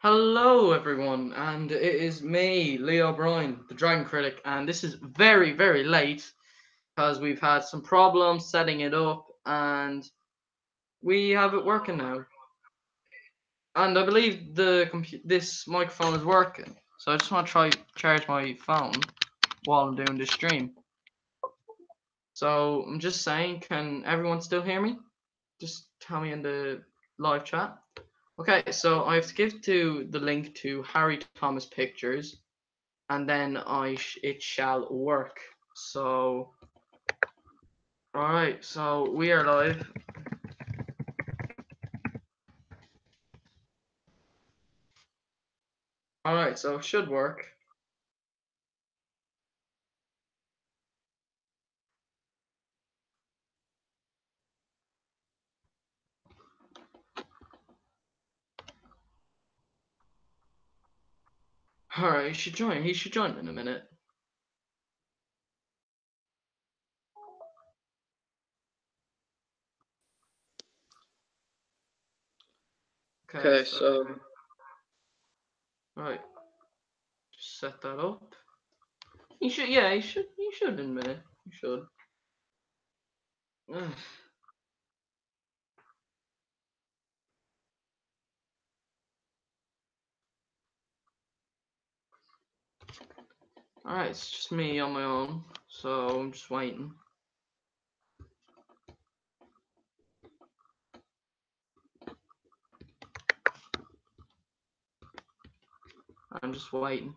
Hello, everyone, and it is me, Leo O'Brien, the Dragon Critic, and this is very, very late because we've had some problems setting it up, and we have it working now. And I believe this microphone is working, so I just want to try charge my phone while I'm doing this stream. So I'm just saying, can everyone still hear me? Just tell me in the live chat. Okay, so I have to give to the link to Harry Thomas Pictures and then it shall work. So, all right, so we are live. All right, so it should work. All right, he should join. He should join in a minute. Okay, Okay, so so all right, just set that up. He should, yeah, he should in a minute. He should. All right, it's just me on my own, so I'm just waiting. I'm just waiting.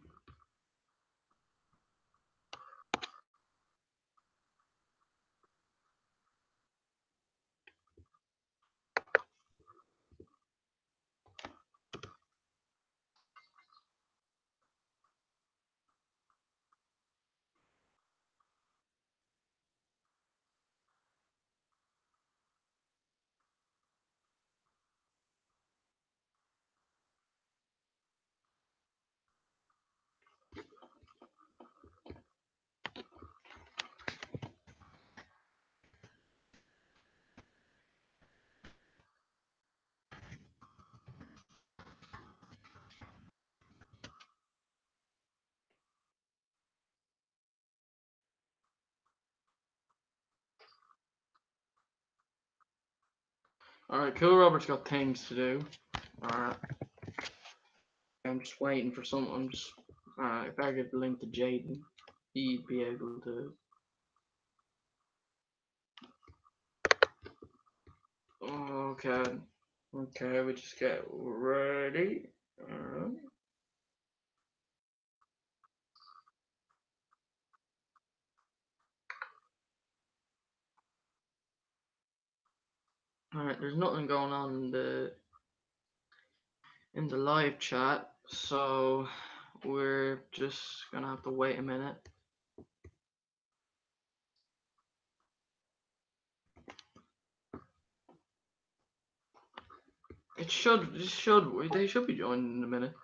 All right, Cool Robert's got things to do. All right, I'm just waiting for some. I'm just. All right, if I get the link to Jaden, he'd be able to. Okay. Okay, we just get ready. Alright. Alright, there's nothing going on in the live chat, so we're just gonna have to wait a minute. They should be joining in a minute.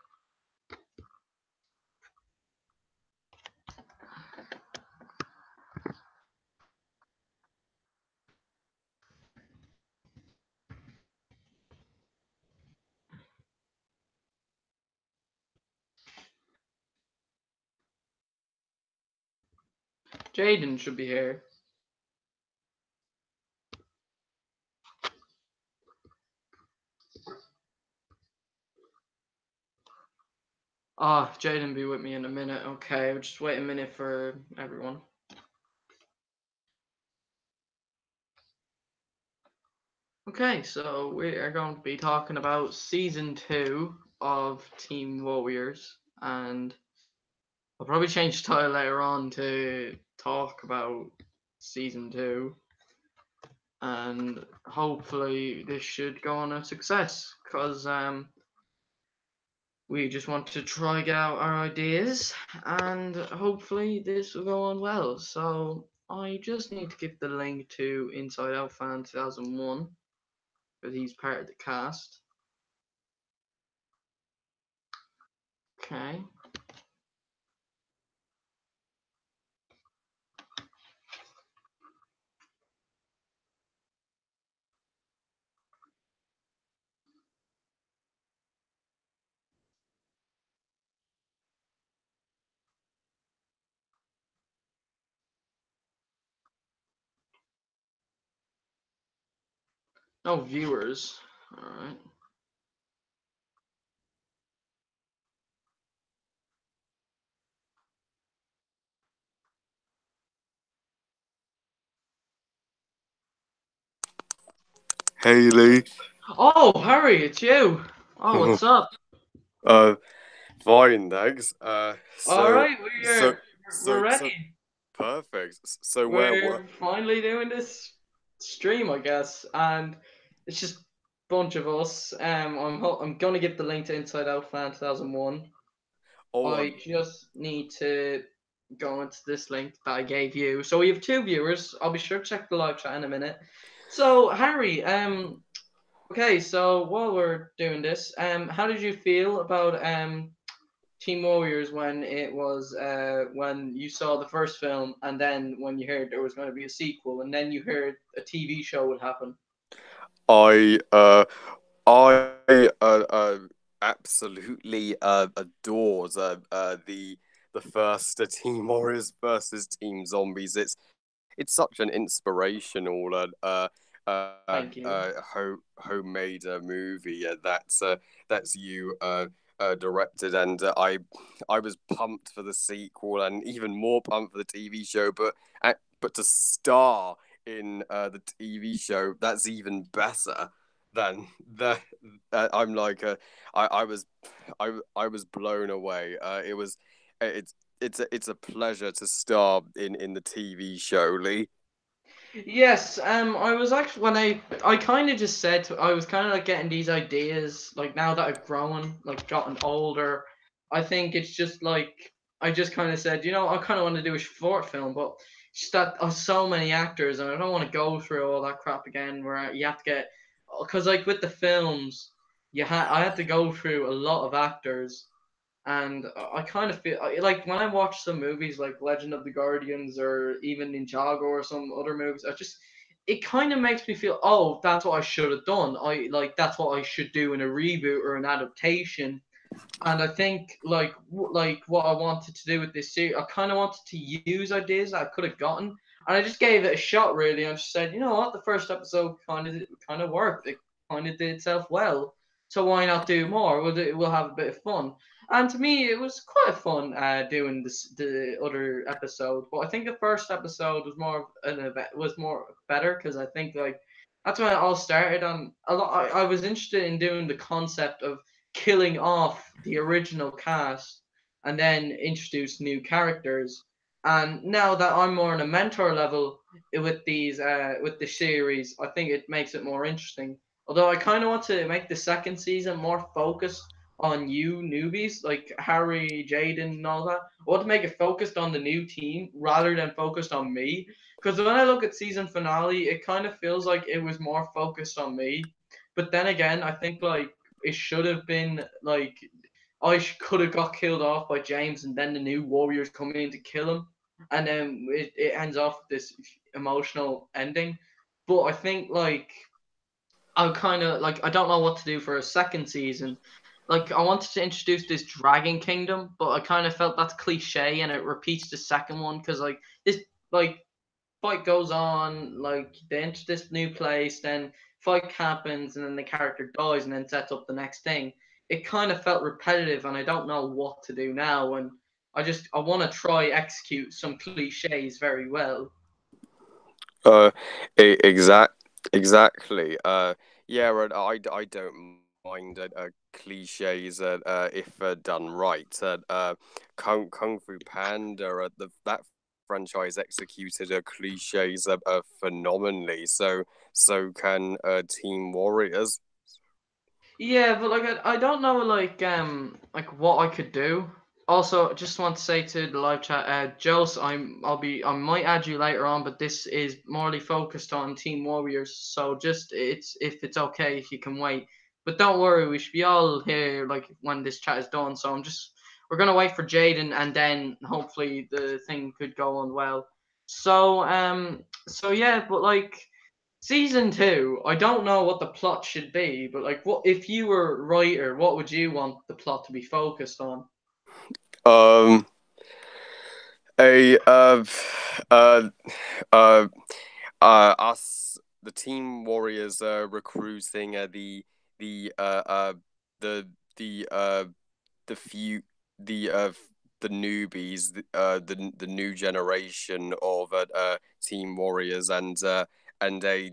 Jaden should be here. Ah, Jaden be with me in a minute. Okay, we'll just wait a minute for everyone. Okay, so we are going to be talking about season 2 of Team Warriors, and I'll probably change the title later on to talk about season 2, and hopefully this should go on a success because we just want to try get out our ideas, and hopefully this will go on well. So I just need to give the link to Inside Out Fan 2001 because he's part of the cast. Okay. No viewers. All right. Haley. Oh, Harry, it's you. Oh, what's up? uh, Fine, thanks. All So, right, so, we're so ready. perfect. So, where? We're finally doing this stream, I guess, and it's just a bunch of us. I'm gonna give the link to Inside Out Fan 2001. Oh, I just need to go into this link that I gave you. So we have two viewers. I'll be sure to check the live chat in a minute. So Harry, okay, so while we're doing this, how did you feel about Team Warriors when it was when you saw the first film and then when you heard there was going to be a sequel and then you heard a TV show would happen? I, uh, I absolutely adores the first Team Warriors versus Team Zombies. It's such an inspirational Thank you. homemade movie that's you directed, and I was pumped for the sequel and even more pumped for the TV show, but to star in the TV show, that's even better than the. I'm like I was I was blown away. It's it's a pleasure to star in the TV show, Lee. Yes, I was actually when I kind of just said I was kind of like getting these ideas like now that I've grown, like gotten older. I think it's just like I just kind of said, I kind of want to do a short film, but it's just that so many actors, and I don't want to go through all that crap again. Where you have to get, because like with the films, I had to go through a lot of actors, and I kind of feel like when I watch some movies like Legend of the Guardians or even Ninjago or some other movies, it kind of makes me feel, oh, that's what I should have done. That's what I should do in a reboot or an adaptation. And I think like what I wanted to do with this series, I kind of wanted to use ideas that I could have gotten, and I just gave it a shot really. I just said, you know what, the first episode kind of worked. It kind of did itself well, so why not do more? We'll have a bit of fun. And to me, it was quite fun doing the other episode. But I think the first episode was more better because I think like that's when it all started. And a lot, I was interested in doing the concept of killing off the original cast and then introduce new characters. And now that I'm more on a mentor level with the series, I think it makes it more interesting. Although I kind of want to make the second season more focused on you newbies like Harry, Jaden, and all that. I want to make it focused on the new team rather than focused on me. Because when I look at season finale, it kind of feels like it was more focused on me. But then again, I think like it should have been like could have got killed off by James, and then the new Warriors come in to kill him, and then it ends off with this emotional ending. But I think like I kind of like I don't know what to do for a second season. Like I wanted to introduce this Dragon Kingdom, but I kind of felt that's cliche and it repeats the second one because like this like fight goes on, like they enter this new place, then fight happens, and then the character dies, and then sets up the next thing. It kind of felt repetitive, and I don't know what to do now. And I want to try execute some cliches very well. Uh, exact, exactly. Yeah, I don't mind cliches if done right. Kung Fu Panda, that franchise executed cliches phenomenally. So can Team Warriors. Yeah, but like I don't know like what I could do. Also, just want to say to the live chat, Jose, I might add you later on, but this is morely focused on Team Warriors, so just it's if it's okay if you can wait. But don't worry, we should be all here like when this chat is done. So we're gonna wait for Jaden, and then hopefully the thing could go on well. So yeah, but like season two, I don't know what the plot should be, but like, what if you were a writer? What would you want the plot to be focused on? Um, a uh, uh, us. the Team Warriors recruiting the uh uh the the uh the few the newbies, the new generation of Team Warriors, and a and a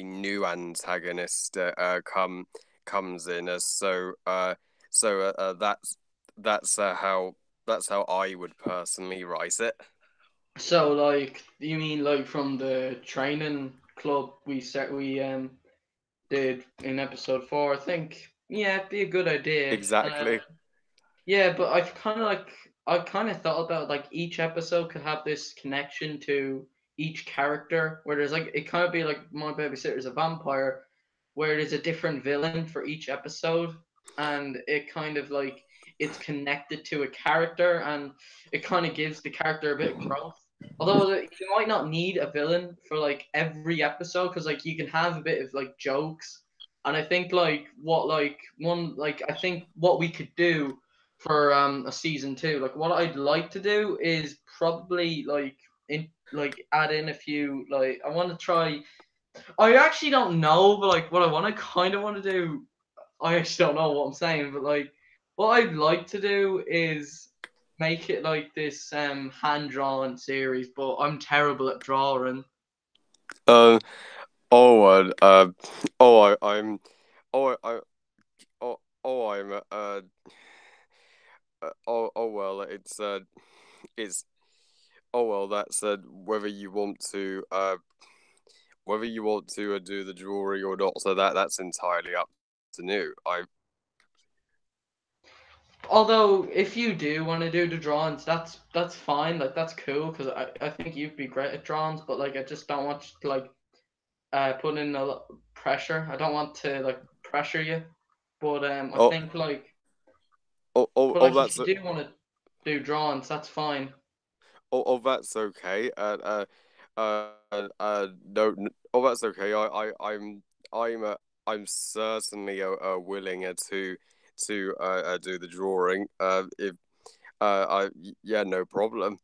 new antagonist comes in. That's how I would personally write it. So like, you mean like from the training club we did in episode 4? I think yeah, it'd be a good idea. Exactly. Yeah, but I kind of thought about like each episode could have this connection to each character, where there's like it kind of be like My Babysitter's a Vampire, where there's a different villain for each episode, and it kind of like it's connected to a character, and it kind of gives the character a bit of growth. Although you might not need a villain for like every episode, because like you can have a bit of like jokes, and I think I think what we could do for a season 2. Like what I'd like to do is probably add in a few like I want to try. I actually don't know, but like what I want to kind of want to do, I actually don't know what I'm saying, but like what I'd like to do is make it like this hand drawn series, but I'm terrible at drawing. Uh, oh, oh, I'm, oh, oh, oh, I'm, well, it's, oh, well, that's, whether you want to do the jewelry or not, so that's entirely up to you. Although if you do want to do the drawings, that's fine. Like that's cool because I think you'd be great at drawings, but like I just don't want to like put in a lot of pressure. I don't want to like pressure you, but I Oh, think like if that's, you do want to do drawings, that's fine. that's okay. No, oh, that's okay. I'm, I'm certainly willing to do the drawing. If yeah, no problem.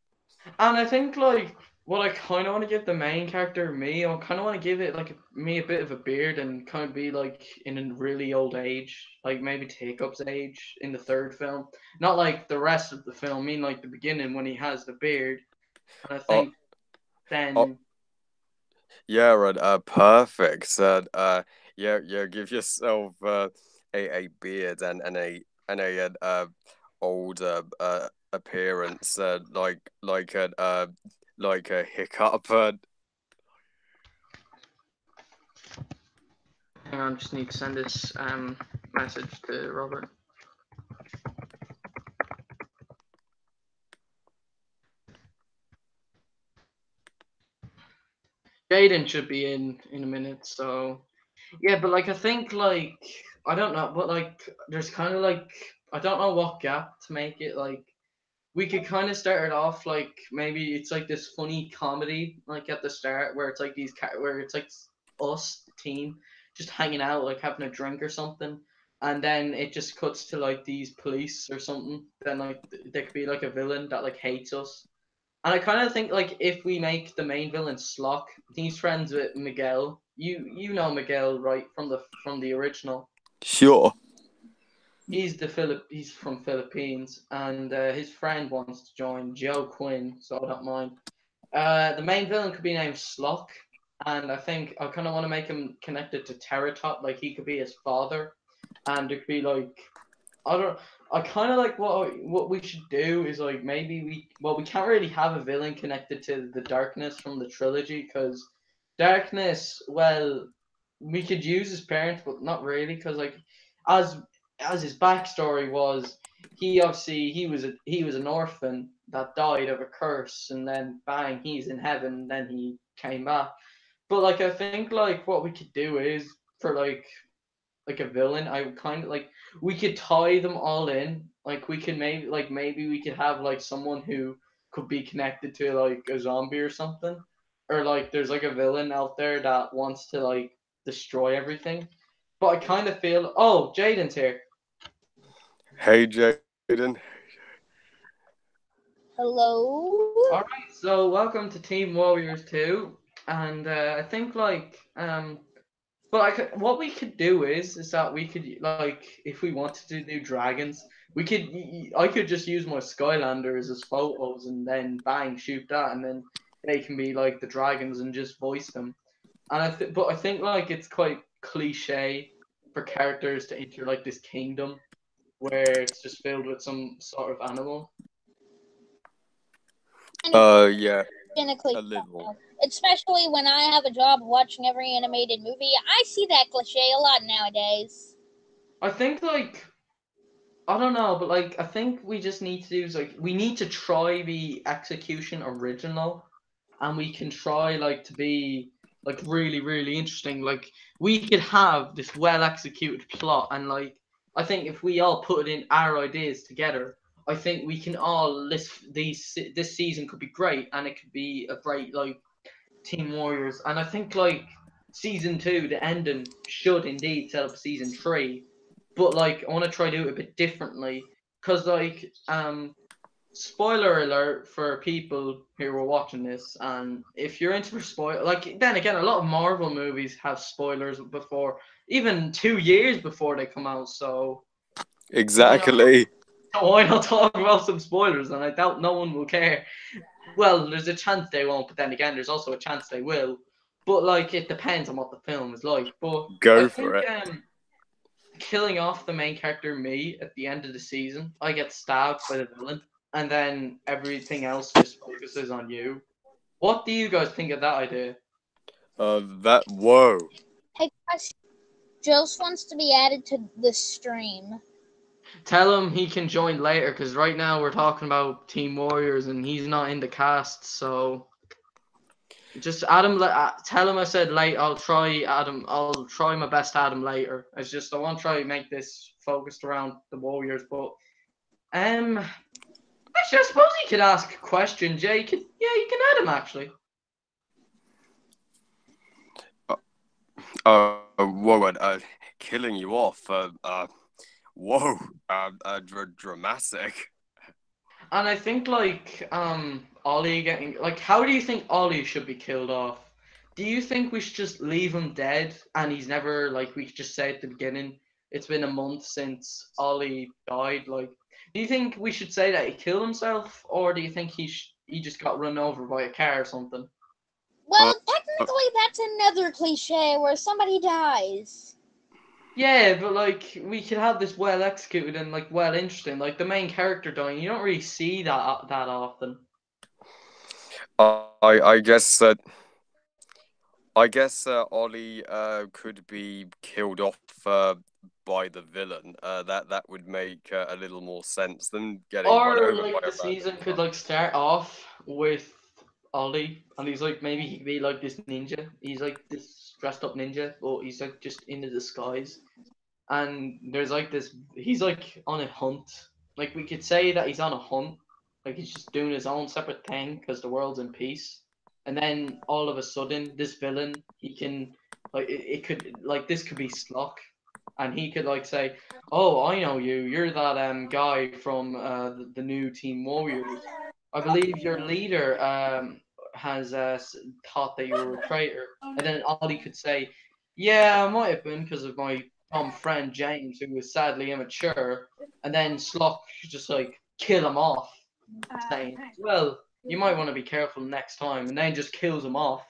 And I think like what I kind of want to give the main character me, I kind of want to give it like me a bit of a beard and kind of be like in a really old age, like maybe Take-Up's age in the third film. Not like the rest of the film, I mean like the beginning when he has the beard. And I Oh, think oh, then yeah, right. Perfect. Yeah, yeah. Give yourself a beard and a older appearance, like a hiccup. hang on, just need to send this message to Robert. Jaden should be in a minute, so yeah, but like I think like I don't know, but like there's kind of like I don't know what gap to make it like we could kind of start it off like maybe it's like this funny comedy like at the start where it's like where it's like us the team just hanging out like having a drink or something, and then it just cuts to like these police or something, then like there could be like a villain that like hates us. And I kind of think like if we make the main villain Slock, he's friends with Miguel. You know Miguel, right, from the original. Sure. He's from Philippines, and his friend wants to join, Joe Quinn. So I don't mind. The main villain could be named Slock, and I think I kind of want to make him connected to Terratop, like he could be his father, and it could be like I don't. I kind of like what we should do is like maybe we can't really have a villain connected to the Darkness from the trilogy because Darkness, well, we could use his parents but not really because like as as his backstory was, he was an orphan that died of a curse, and then bang, he's in heaven, and then he came back. But like I think like what we could do is for like a villain, I would kind of like we could tie them all in. Like we could maybe we could have like someone who could be connected to like a zombie or something, or like there's like a villain out there that wants to like destroy everything. But I kind of feel Jaden's here. Hey, Jaden. Hello. All right, so welcome to Team Warriors 2. and I think but what we could do is that we could like if we wanted to do dragons, we could I could just use my Skylanders as photos and then bang shoot that, and then they can be like the dragons and just voice them. And but I think like it's quite cliche for characters to enter like this kingdom where it's just filled with some sort of animal. Yeah, Cynically, a little. especially when I have a job watching every animated movie, I see that cliche a lot nowadays. I think like I don't know, but like I think we just need to do is like we need to try the execution original, and we can try like to be like really really interesting. Like we could have this well executed plot, and like I think if we all put in our ideas together, I think we can all list these. This season could be great, and it could be a great like Team Warriors, and I think like season 2, the ending should indeed set up season 3, but like I want to try to do it a bit differently, because like spoiler alert for people who are watching this, and if you're into spoil, like then again, a lot of Marvel movies have spoilers before, even 2 years before they come out, so Exactly. why not talk about some spoilers? And I doubt no one will care. Well, there's a chance they won't, but then again, there's also a chance they will. But like, it depends on what the film is like. But I Go for think it. killing off the main character, me, at the end of the season, I get stabbed by the villain, and then everything else just focuses on you. What do you guys think of that idea? Whoa. Hey guys, Jose wants to be added to the stream. Tell him he can join later, because right now we're talking about Team Warriors, and he's not in the cast, so just Adam. Tell him I said late. I'll try Adam. I'll try my best to add him later. It's just I want to try to make this focused around the Warriors, but actually I suppose he could ask a question. Jay, you can add him actually. Whoa, killing you off. Whoa, dramatic. And I think like Ollie getting like, how do you think Ollie should be killed off? Do you think we should just leave him dead and he's never like we could just say at the beginning? It's been a month since Ollie died. Like, do you think we should say that he killed himself, or do you think he just got run over by a car or something? Well, technically, that's another cliche where somebody dies. Yeah, but like we could have this well executed and like well interesting. Like the main character dying, you don't really see that often. I guess that. I guess Ollie could be killed off by the villain. That would make a little more sense than getting run Or over by like a the season random could car. like start off with Ollie, and he's like maybe he could be like this ninja. He's like this dressed up ninja, but he's like just in a disguise. And there's like this, he's like on a hunt. Like we could say that he's on a hunt, like he's just doing his own separate thing because the world's in peace. And then all of a sudden, this villain, he can like it could like this could be Slock, and he could like say, "Oh, I know you. You're that guy from the new Team Warriors. I believe your leader has thought that you were a traitor." And then Ollie could say, "Yeah, I might have been because of my dumb friend James, who was sadly immature." And then Slock should just like kill him off, saying, "Well, you might want to be careful next time," and then just kills him off.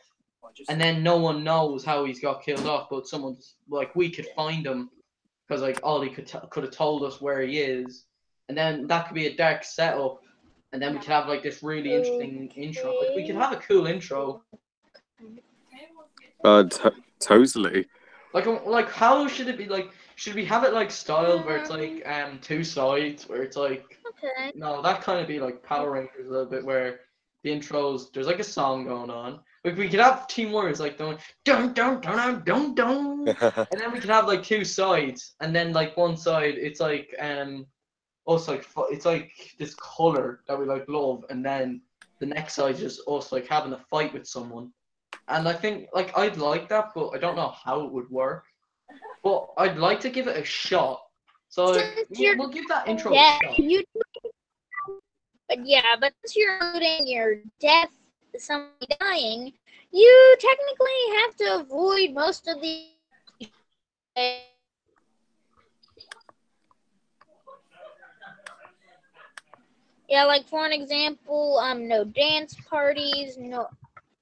And then no one knows how he's got killed off, but someone's like we could find him because like Ollie could have told us where he is, and then that could be a dark setup, and then we could have like this really interesting intro. Like we could have a cool intro. Totally. Like how should it be? Like should we have it like styled where it's like two sides where it's like Okay. no, that kind of be like Power Rangers a little bit where the intros there's like a song going on. Like we could have Team Warriors like going dun dun dun dun dun dun, and then we could have like two sides, and then like one side it's like also like it's like this color that we like love, and then the next side is just us like having a fight with someone. And I think like I'd like that, but I don't know how it would work. But I'd like to give it a shot. So like, we'll give that intro a shot. But since you're including your death, somebody dying, You technically have to avoid most of the. Yeah, like for an example, no dance parties,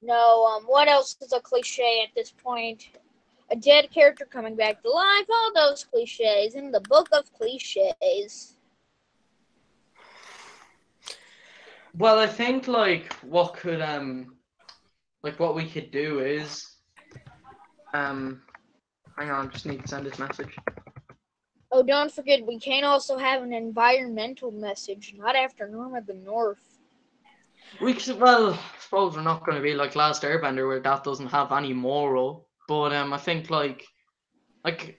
what else is a cliche at this point? A dead character coming back to life, all those cliches in the book of cliches. Well, I think like what could like what we could do is hang on, just need to send this message. Oh, don't forget, we can also have an environmental message, not after Norma the North. We could, well, I suppose we're not going to be like Last Airbender where that doesn't have any moral, but I think like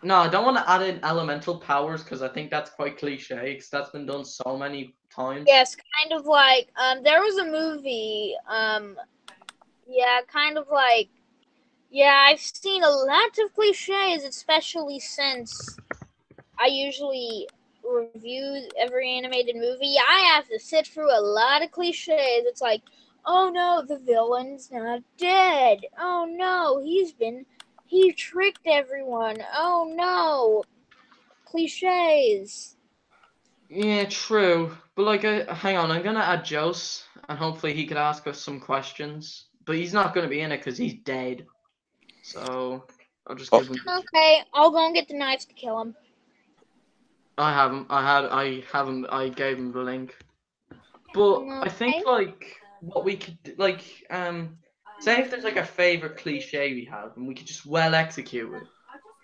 no, I don't want to add in elemental powers because I think that's quite cliche because that's been done so many times. Yes, kind of like, there was a movie, yeah, kind of like, yeah, I've seen a lot of cliches, especially since I usually review every animated movie. I have to sit through a lot of cliches. It's like, oh no, the villain's not dead. Oh no, he tricked everyone. Oh no, cliches. Yeah, true. But like, hang on, I'm gonna add Jose, and hopefully he could ask us some questions. But he's not gonna be in it because he's dead. So I'll just give him. Okay, I'll go and get the knives to kill him. I have him. I have him. I gave him the link. But I think like what we could like say if there's like a favorite cliche we have and we could just well execute it.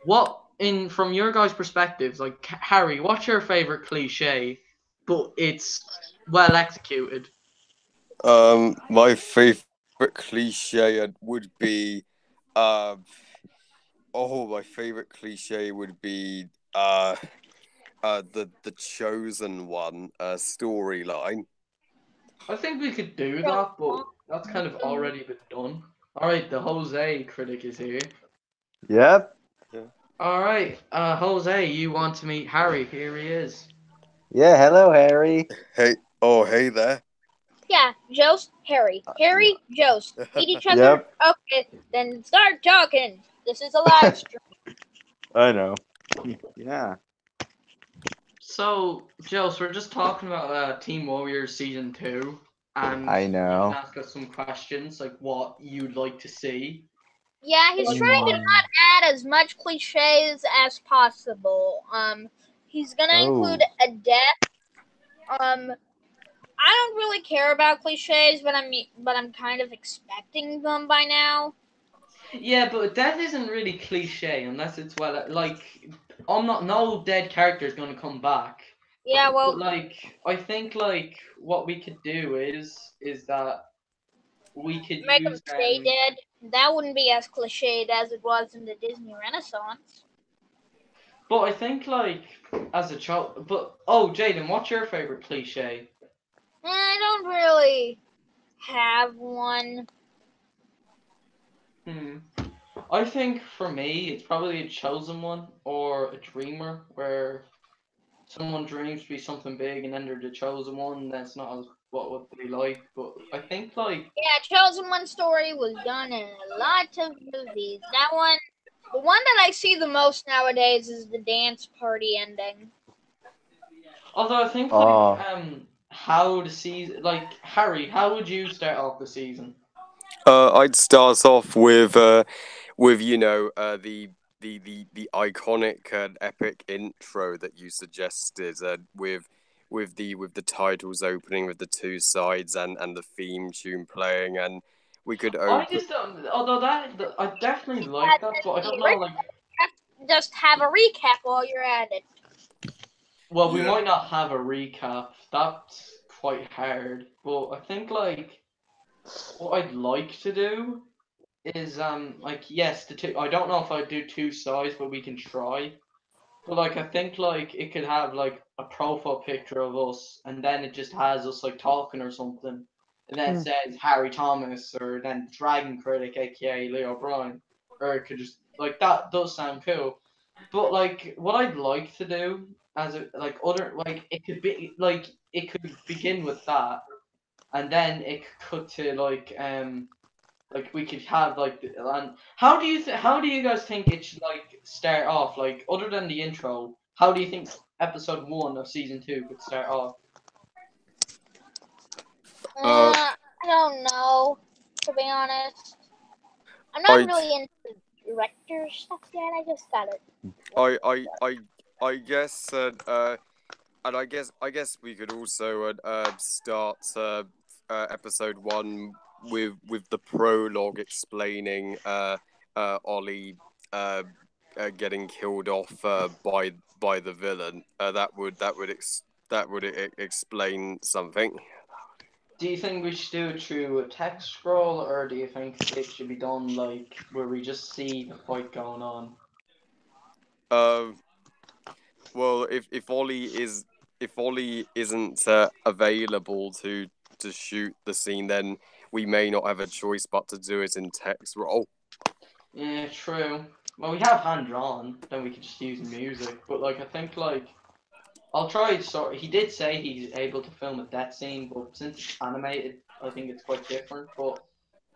What in from your guys' perspectives, like Harry, what's your favorite cliche, but it's well executed? My favorite cliche would be, uh, my favorite cliche would be, the chosen one storyline. I think we could do that, but that's kind of already been done. All right, the Jose critic is here. Yep. All right, Jose, you want to meet Harry? Here he is. Yeah, hello, Harry. Hey there. Yeah, Jost, Harry. Harry, Jost. Meet each other? Yep. Okay, then start talking. This is a live stream. I know. Yeah. So, Jose, we're just talking about Team Warriors Season 2, and I you know. can ask us some questions, like what you'd like to see. Yeah, he's trying to not add as much cliches as possible. He's gonna include a death. I don't really care about cliches, but I'm kind of expecting them by now. Yeah, but death isn't really cliche unless it's well, like, no dead character is going to come back. Yeah, But well, like, I think like what we could do is that we could make them use stay dead. That wouldn't be as cliched as it was in the Disney Renaissance. But I think like as a child, but oh, Jaden, what's your favorite cliche? I don't really have one. I think for me, it's probably a chosen one or a dreamer, where someone dreams to be something big and then they're the chosen one. That's not as what they like. But I think like Yeah, Chosen One story was done in a lot of movies. That one, the one that I see the most nowadays is the dance party ending. although I think like how the season, like Harry, how would you start off the season? I'd start off with the iconic and epic intro that you suggested, with the titles opening with the two sides and the theme tune playing, and we could I open. just don't. Although I definitely like that, but I don't know like. Just have a recap while you're at it. Well, we might not have a recap. That's quite hard. But I think like what I'd like to do is like yes, the two. I don't know if I'd do two sides, but we can try. But like I think like it could have like a profile picture of us, and then it just has us like talking or something, and then it says Harry Thomas, or then Dragon Critic, aka Leo O'Brien, or it could just like that does sound cool. But like what I'd like to do as a like other like it could be like it could begin with that, and then it could cut to Like we could have like, and how do you guys think it should like start off? Like other than the intro, how do you think episode 1 of season 2 could start off? I don't know, to be honest. I'm not I really into director stuff yet. I just got it. I guess and I guess we could also start episode 1 with the prologue explaining Ollie getting killed off by the villain. That would explain something. Do you think we should do it through a text scroll, or do you think it should be done like where we just see the fight going on? Well, if Ollie isn't available to shoot the scene, then we may not have a choice but to do it in text roll. Yeah, true. Well, we have hand drawn, then we could just use music. But like, I think like I'll try. He did say he's able to film a death scene, but since it's animated, I think it's quite different. But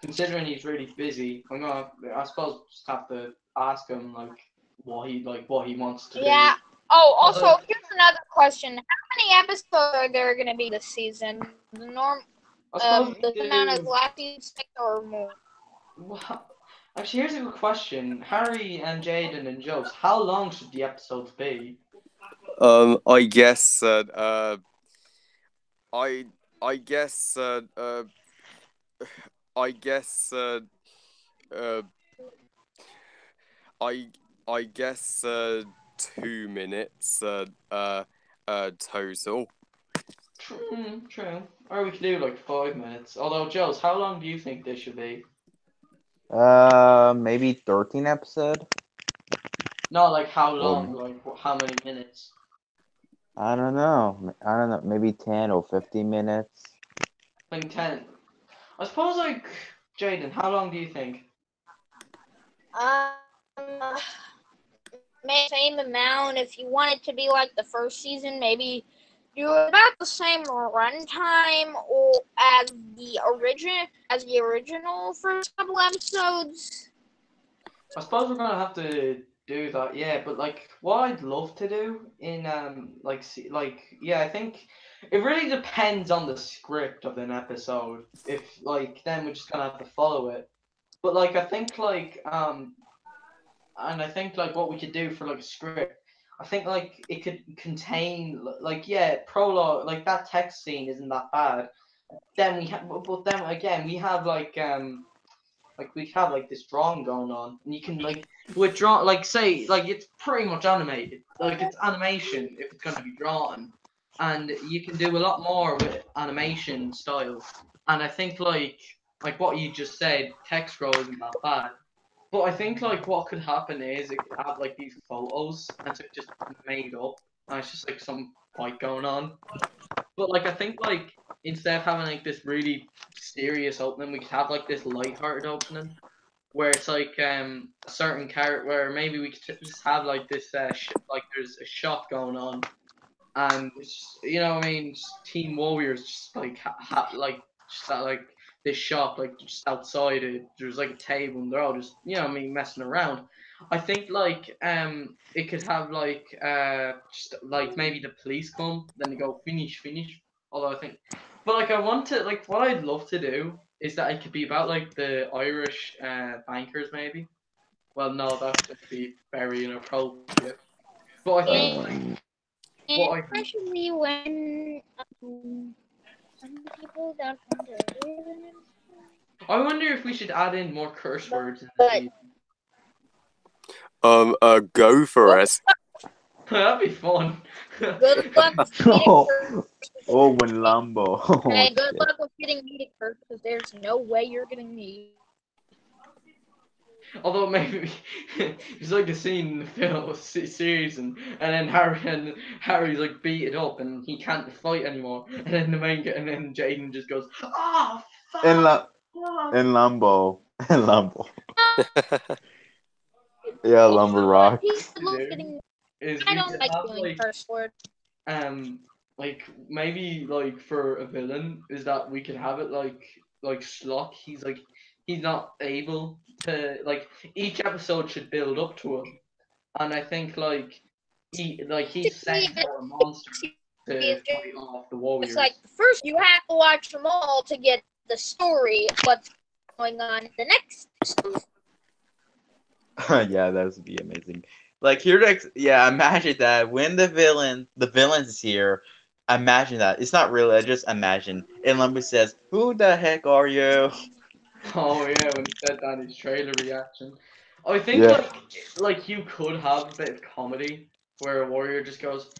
considering he's really busy, I suppose, just have to ask him like what he wants to Yeah. do. Oh, also, here's another question. How many episodes are there going to be this season? I suppose we The amount of do. last season 6 or more? Well, actually, here's a good question. Harry and Jaden and Jokes, how long should the episodes be? I guess I guess I guess I guess 2 minutes total. True. Or we could do like 5 minutes. Although, Joes, how long do you think this should be? Maybe 13 episode. Not like how Or long, like how many minutes? I don't know. Maybe 10 or 15 minutes. Like 10. I suppose, like, Jaden, how long do you think? Maybe same amount. If you want it to be like the first season, maybe do about the same runtime or as the original first couple episodes. I suppose we're gonna have to do that, yeah. But like, what I'd love to do in yeah, I think it really depends on the script of an episode. If like, then we're just gonna have to follow it. But like, I think like and I think like what we could do for like a script, I think like it could contain like, yeah, prologue, like that text scene isn't that bad. Then we have, but then again we have like we have like this drawing going on, and you can like withdraw, like say like it's pretty much animated, like it's animation if it's gonna be drawn, and you can do a lot more with animation style. And I think like what you just said, text scroll isn't that bad. But I think like what could happen is it could have like these photos and so it's just made up and it's just like some fight going on. But like I think like instead of having like this really serious opening, we could have like this light-hearted opening where it's like a certain character where maybe we could just have like this like there's a shot going on and it's just, you know what I mean, just Team Warriors just like like just at like this shop like just outside it. There's like a table and they're all just, you know what I mean, messing around. I think like it could have like just like maybe the police come, then they go finish. Although I think, but like I want to like what I'd love to do is that it could be about like the Irish bankers maybe. Well, no, that would be very inappropriate. But I think like And what I especially when some people don't understand. I wonder if we should add in more curse words in the But- season. Go for it. That'd be fun. Good luck with Oh, getting oh, when Lambo. Oh, Hey, good shit. luck with getting me to curse because there's no way you're getting me. Although maybe it's like a scene in the film series, and then Harry's like beaten up and he can't fight anymore, and then and then Jaden just goes, "Ah, fuck!" And fuck." Lambo. And Lambo. Yeah, Lumber Rock. People getting. Is I we don't could like have, doing curse words. like maybe like for a villain is that we could have it like Slock. he's not able to like each episode should build up to him, and I think he sent out a monster to fight off the It's Warriors. like first you have to watch them all to get the story, what's going on in the next. Yeah, that would be amazing. Like imagine that when the villain is here. Imagine that. It's not real. I just imagine. And Lumber says, "Who the heck are you?" Oh yeah, when he said that in his trailer reaction. I think Yeah. like you could have a bit of comedy where a warrior just goes,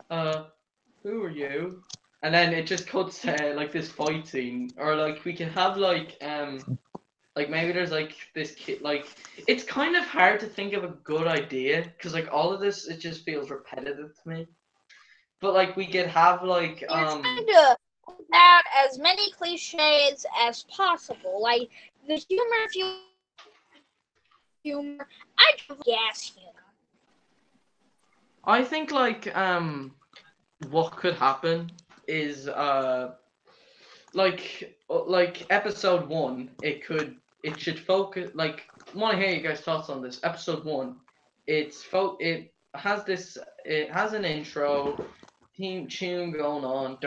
who are you? And then it just cuts to like this fight scene, or like we can have like maybe there's like this kid like it's kind of hard to think of a good idea because like all of this it just feels repetitive to me. But like we could have like You're trying to put out as many cliches as possible, like the humor. I gas humor. I think what could happen is like episode 1 it should focus like I want to hear you guys thoughts on this episode 1. It has an intro theme tune going on,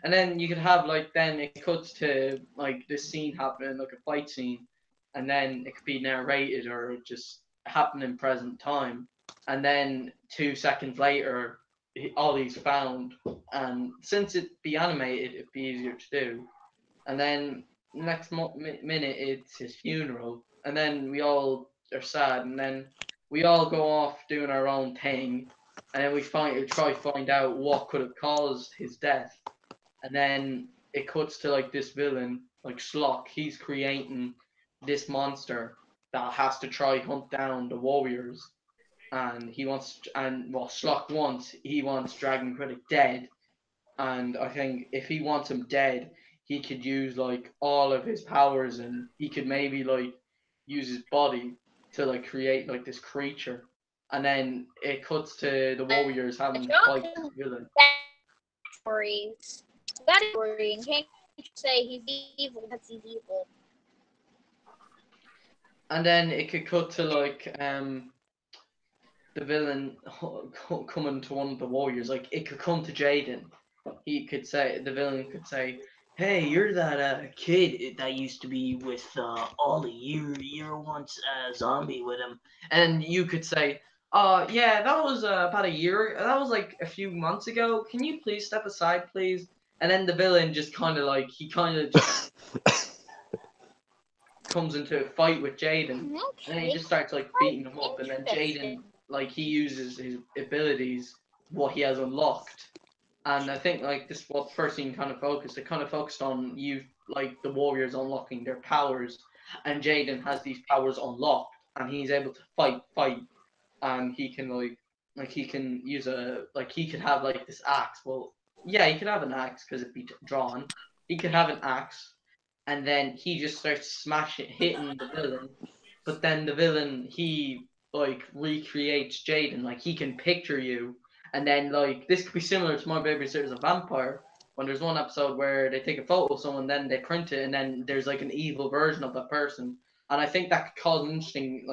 and then you could have like then it cuts to like this scene happening like a fight scene, and then it could be narrated or just happen in present time, and then 2 seconds later all these found, and since it be animated it'd be easier to do, and then next minute it's his funeral, and then we all are sad, and then we all go off doing our own thing, and then we try to find out what could have caused his death, and then it cuts to like this villain like Slock. He's creating this monster that has to try hunt down the warriors, and Slock wants Dragon Critic dead, and I think if he wants him dead, he could use like all of his powers, and he could maybe like use his body to like create like this creature, and then it cuts to the warriors having to fight the villain. Stories. That is story. And can't you say he's evil because he's evil? And then it could cut to like the villain coming to one of the warriors. Like it could come to Jaden. The villain could say, "Hey, you're that kid that used to be with Ollie. You're once a zombie with him." And you could say, yeah, that was about a year. That was like a few months ago. Can you please step aside, please?" And then the villain just kind of like just comes into a fight with Jaden, and then he just starts like beating him up, and then Jaden like he uses his abilities, what he has unlocked. And I think like this what first scene kind of focused. It kind of focused on like the warriors unlocking their powers, and Jaden has these powers unlocked, and he's able to fight, and he can like he can use he could have like this axe. Well, yeah, he could have an axe because it'd be drawn. He could have an axe, and then he just starts hitting the villain. But then the villain he like recreates Jaden. Like he can picture you, and then like this could be similar to My Babysitter's a Vampire. When there's one episode where they take a photo of someone, then they print it, and then there's like an evil version of that person. And I think that could cause an interesting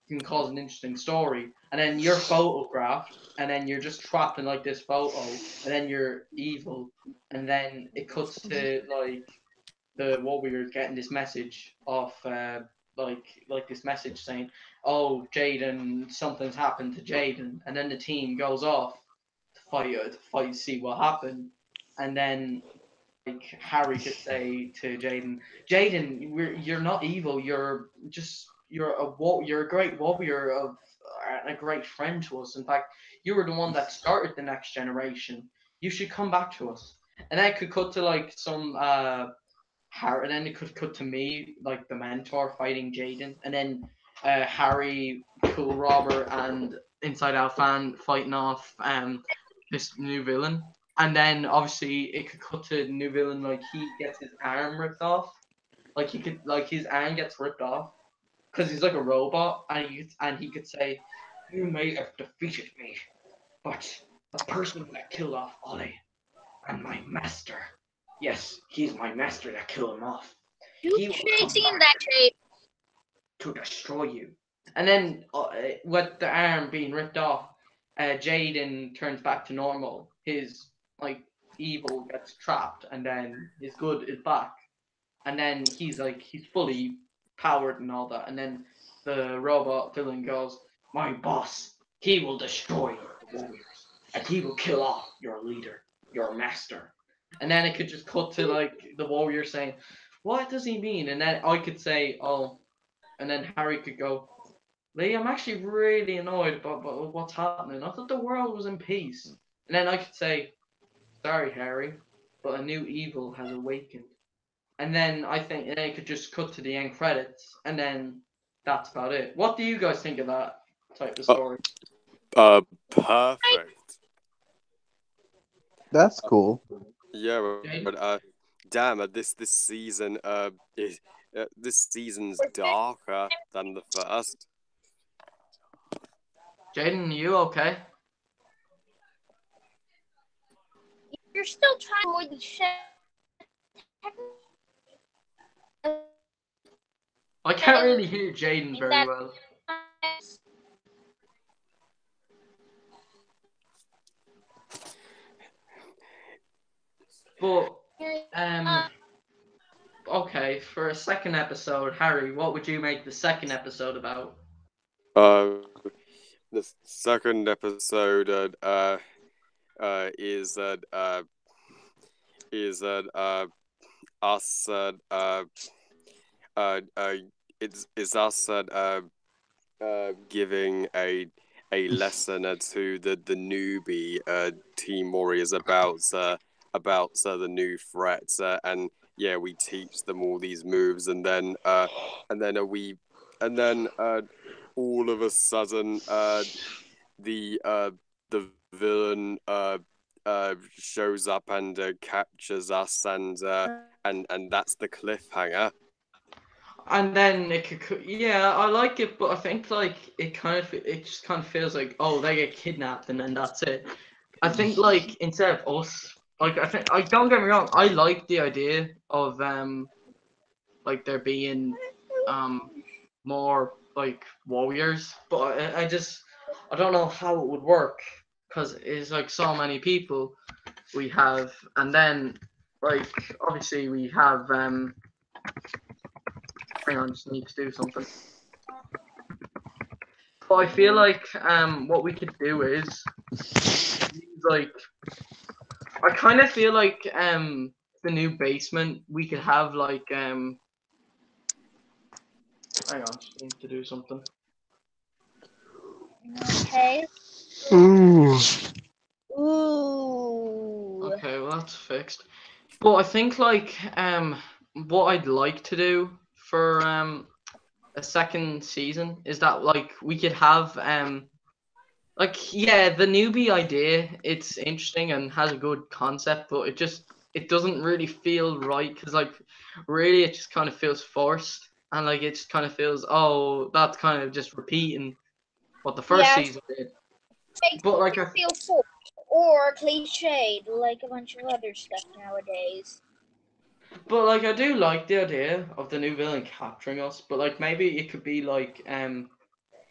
can cause an interesting story. And then you're photographed, and then you're just trapped in like this photo, and then you're evil, and then it cuts to like the warriors getting this message of like this message saying, "Oh, Jaden, something's happened to Jaden," and then the team goes off to fight, see what happened, and then like Harry could say to Jaden, you're not evil. You're a great warrior of and a great friend to us. In fact, you were the one that started the next generation. You should come back to us." And then it could cut to like some Harry, and then it could cut to me like the mentor fighting Jaden, and then Harry, Cool Robber, and Inside Out Fan fighting off this new villain. And then obviously it could cut to the new villain like he gets his arm ripped off, like his arm gets ripped off because he's like a robot, and he could say, "You may have defeated me, but the person that killed off Ollie, and my master. Yes, he's my master that killed him off. You He will Shade come seen back that shade. to destroy you. And then, with the arm being ripped off, Jaden turns back to normal. His like evil gets trapped, and then his good is back. And then he's fully powered and all that. And then the robot villain goes, "My boss, he will destroy the warriors, and he will kill off your leader, your master." And then it could just cut to like the warrior saying, "What does he mean?" And then I could say, "Oh," and then Harry could go, "Lee, I'm actually really annoyed about what's happening. I thought the world was in peace." And then I could say, "Sorry, Harry, but a new evil has awakened." And then I think they could just cut to the end credits, and then that's about it. What do you guys think of that type of story? Perfect. That's cool. Yeah, Jaden? but damn, this season is this season's darker than the first. Jaden, you okay? You're still trying to avoid the shit. I can't really hear Jaden very well. But okay, for a second episode, Harry, what would you make the second episode about? The second episode is us it's us giving a lesson to the newbie team warriors about the new threats, and yeah, we teach them all these moves, and then all of a sudden the villain shows up and captures us, and that's the cliffhanger. And then it could, yeah, I like it, but I think like it just kind of feels like, oh, they get kidnapped and then that's it. I think like instead of us, like I don't get me wrong, I like the idea of like there being more like warriors, but I don't know how it would work because it's like so many people we have, and then like obviously we have hang on, just need to do something. But I feel like what we could do is like I kind of feel like the new basement we could have like hang on, just need to do something. Okay. Ooh. Ooh. Okay, well that's fixed. But I think like what I'd like to do for a second season is that like we could have like yeah, the newbie idea, it's interesting and has a good concept, but it doesn't really feel right because like really it just kind of feels forced, and like it just kind of feels, oh, that's kind of just repeating what the first Yeah. season did. Makes But like you feel forced or cliched like a bunch of other stuff nowadays. But like I do like the idea of the new villain capturing us, but like maybe it could be like I'm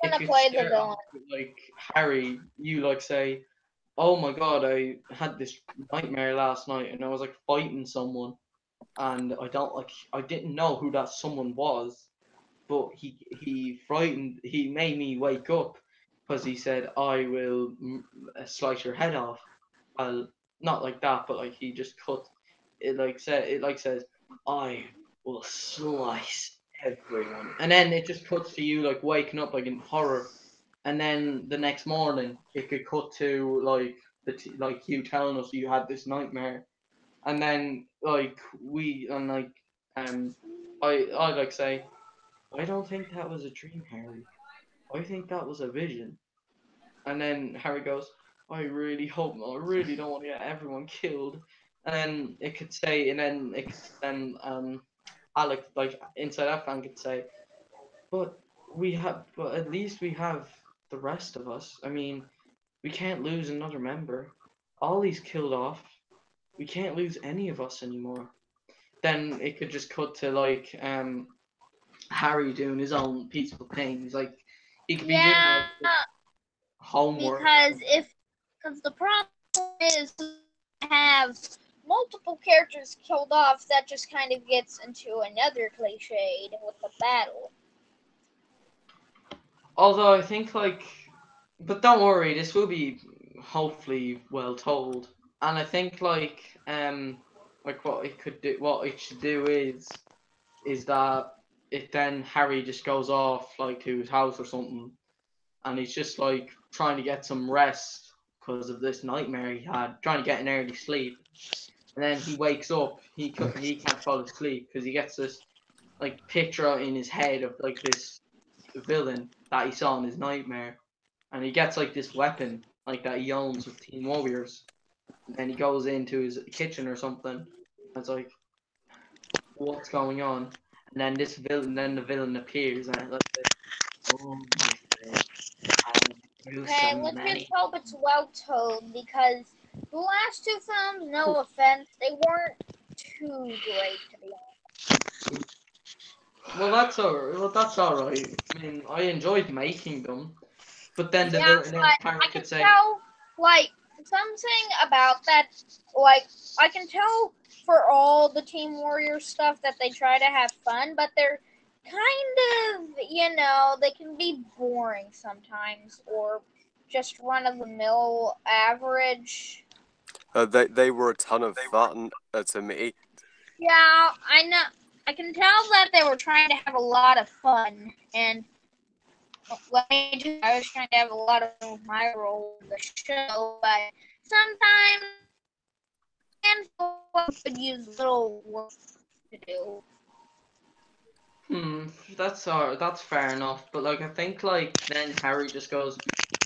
it gonna could play the start villain. off with, like Harry, you like say, "Oh my God, I had this nightmare last night, and I was like fighting someone, and I didn't know who that someone was, but he made me wake up because he said I will slice your head off. Well, not like that, but like he just cut it says I will slice everyone, and then it just cuts to you like waking up like in horror, and then the next morning it could cut to like like you telling us you had this nightmare, and then like we and like I like say I don't think that was a dream, Harry. I think that was a vision. And then Harry goes, I really don't want to get everyone killed. And then it could say, and then it could, then Alec, like Inside Out fan could say, but but at least we have the rest of us. I mean, we can't lose another member. Ollie's killed off. we can't lose any of us anymore. Then it could just cut to like Harry doing his own peaceful things. Like he could be doing Yeah, like homework. because the problem is have multiple characters killed off. That just kind of gets into another cliche with the battle. Although I think like, but don't worry, this will be hopefully well told. And I think like what it should do is that it then Harry just goes off like to his house or something, and he's just like trying to get some rest because of this nightmare he had, trying to get an early sleep. And then he wakes up, he can't fall asleep because he gets this like picture in his head of like this villain that he saw in his nightmare, and he gets like this weapon like that he owns with Team Warriors. And then he goes into his kitchen or something. And it's like, what's going on? And then the villain appears, and it's like, oh my god, and do Okay, some let's just many. hope it's well told because the last two films, no offense, they weren't too great to be honest. Well, that's all right. I mean, I enjoyed making them, but then the Yeah, villain, then but Harry I can could say, tell, like, something about that, like, I can tell for all the Team Warrior stuff that they try to have fun, but they're kind of, they can be boring sometimes, or just run-of-the-mill average. They were a ton of fun to me. Yeah, I know. I can tell that they were trying to have a lot of fun, and I was trying to have a lot of fun with my role in the show, but sometimes could use little work to do. that's fair enough. But like, I think like then Harry just goes,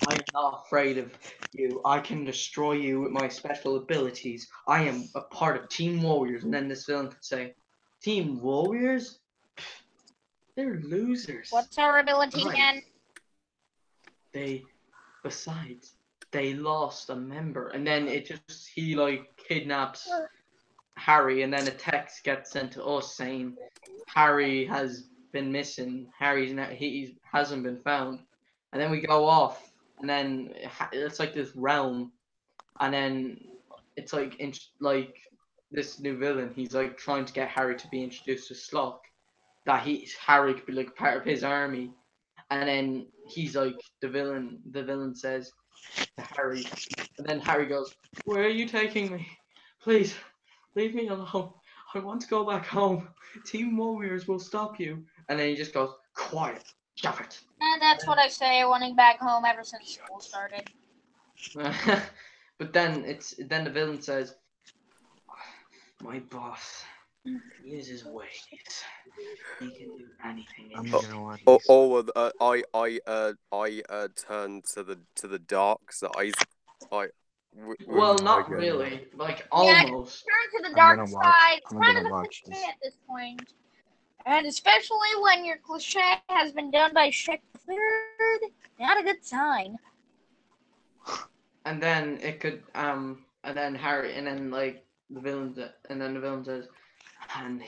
I'm not afraid of you. I can destroy you with my special abilities. I am a part of Team Warriors. And then this villain could say, Team Warriors? They're losers. What's our ability Right. again? Besides, they lost a member. And then he like kidnaps Harry, and then a text gets sent to us saying Harry has been missing. He hasn't been found. And then we go off, and then it's like this realm, and then it's like this new villain. He's like trying to get Harry to be introduced to Slock, that Harry could be like part of his army. And then he's like the villain. The villain says to Harry, and then Harry goes, "Where are you taking me? Please, leave me alone. I want to go back home. Team Warriors will stop you." And then he just goes, "Quiet, shut it." And that's what I say running back home ever since school started. But then the villain says, "My boss, he is his ways. He can do anything." I'm in gonna his watch ways." I turned to the dark side. Well, Oh, not okay. really. Like Yeah, almost. turn to the I'm dark gonna side. watch- It's I'm kind gonna of a watch cliche this. at this point. And especially when your cliche has been done by Shrek the Third, not a good sign. And then it could and then Harry and then like the villain and then the villain says, and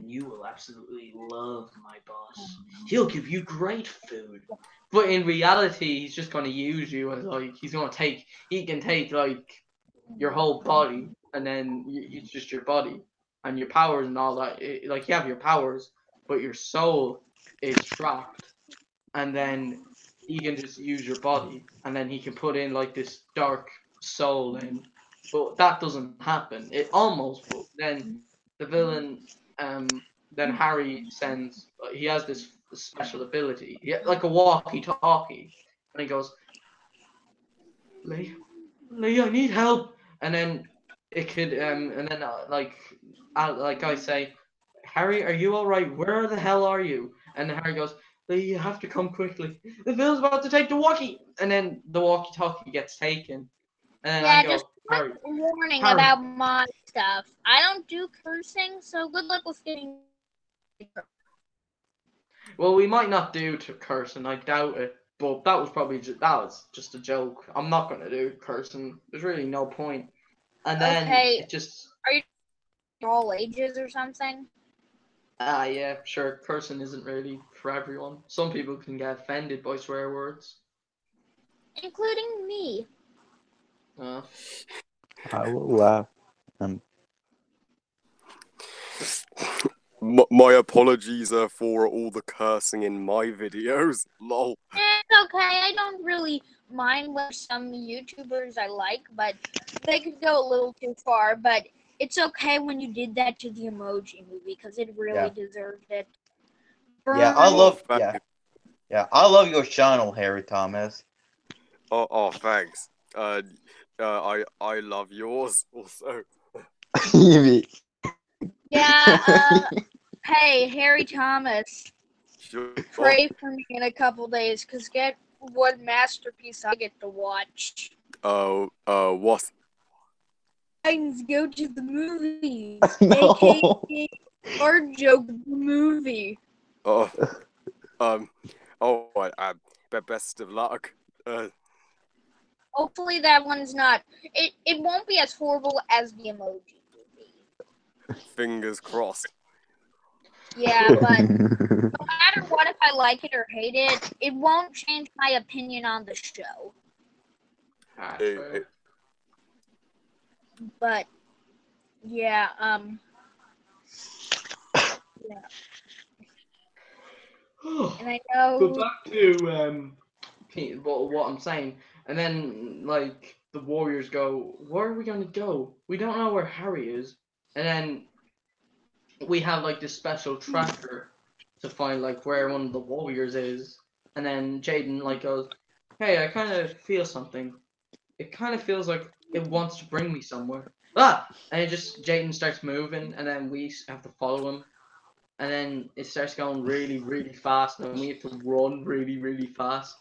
you will absolutely love my boss. He'll give you great food. But in reality, he's just gonna use you as like he can take like your whole body, and then it's just your body and your powers and all that. Like you have your powers, but your soul is trapped, and then he can just use your body, and then he can put in like this dark soul in. But that doesn't happen. It almost, but then the villain, then Harry sends. He has this special ability, like a walkie-talkie, and he goes, Lee, I need help. And then it could, and then like I say, Harry, are you all right? Where the hell are you? And Harry goes, Lee, you have to come quickly. The villain's about to take the walkie. And then the walkie-talkie gets taken. And then Yeah, I go, just Harry, warning Harry. about my stuff. I don't do cursing, so good luck with getting. Well, we might not do to cursing. I doubt it. But that was just a joke. I'm not gonna do cursing. There's really no point. And then Okay. it just all ages or something. yeah, sure, cursing isn't really for everyone. Some people can get offended by swear words. Including me. Uh, I will laugh. My apologies for all the cursing in my videos. Lol. It's okay. I don't really mind when some YouTubers I like, but they could go a little too far. But it's okay when you did that to the Emoji Movie because it really deserved it. Yeah, I love. thanks. I love your channel, Harry Thomas. Oh, thanks. I love yours also. Yeah. Hey, Harry Thomas. Sure. Pray for me in a couple days, cause get what masterpiece I get to watch. What? Titans go to the movies, No. aka our joke the movie. Oh, but best of luck. Hopefully that one's not. It won't be as horrible as the Emoji Movie. Fingers crossed. Yeah, but no matter what, if I like it or hate it, it won't change my opinion on the show. Hey. But yeah, yeah. And I know. Go back to what I'm saying, and then like the Warriors go, where are we gonna go? We don't know where Harry is, and then we have like this special tracker to find like where one of the Warriors is, and then Jaden like goes, hey, I kind of feel something. It kind of feels like it wants to bring me somewhere. Ah! And it just Jaden starts moving, and then we have to follow him. And then it starts going really, really fast, and we have to run really, really fast.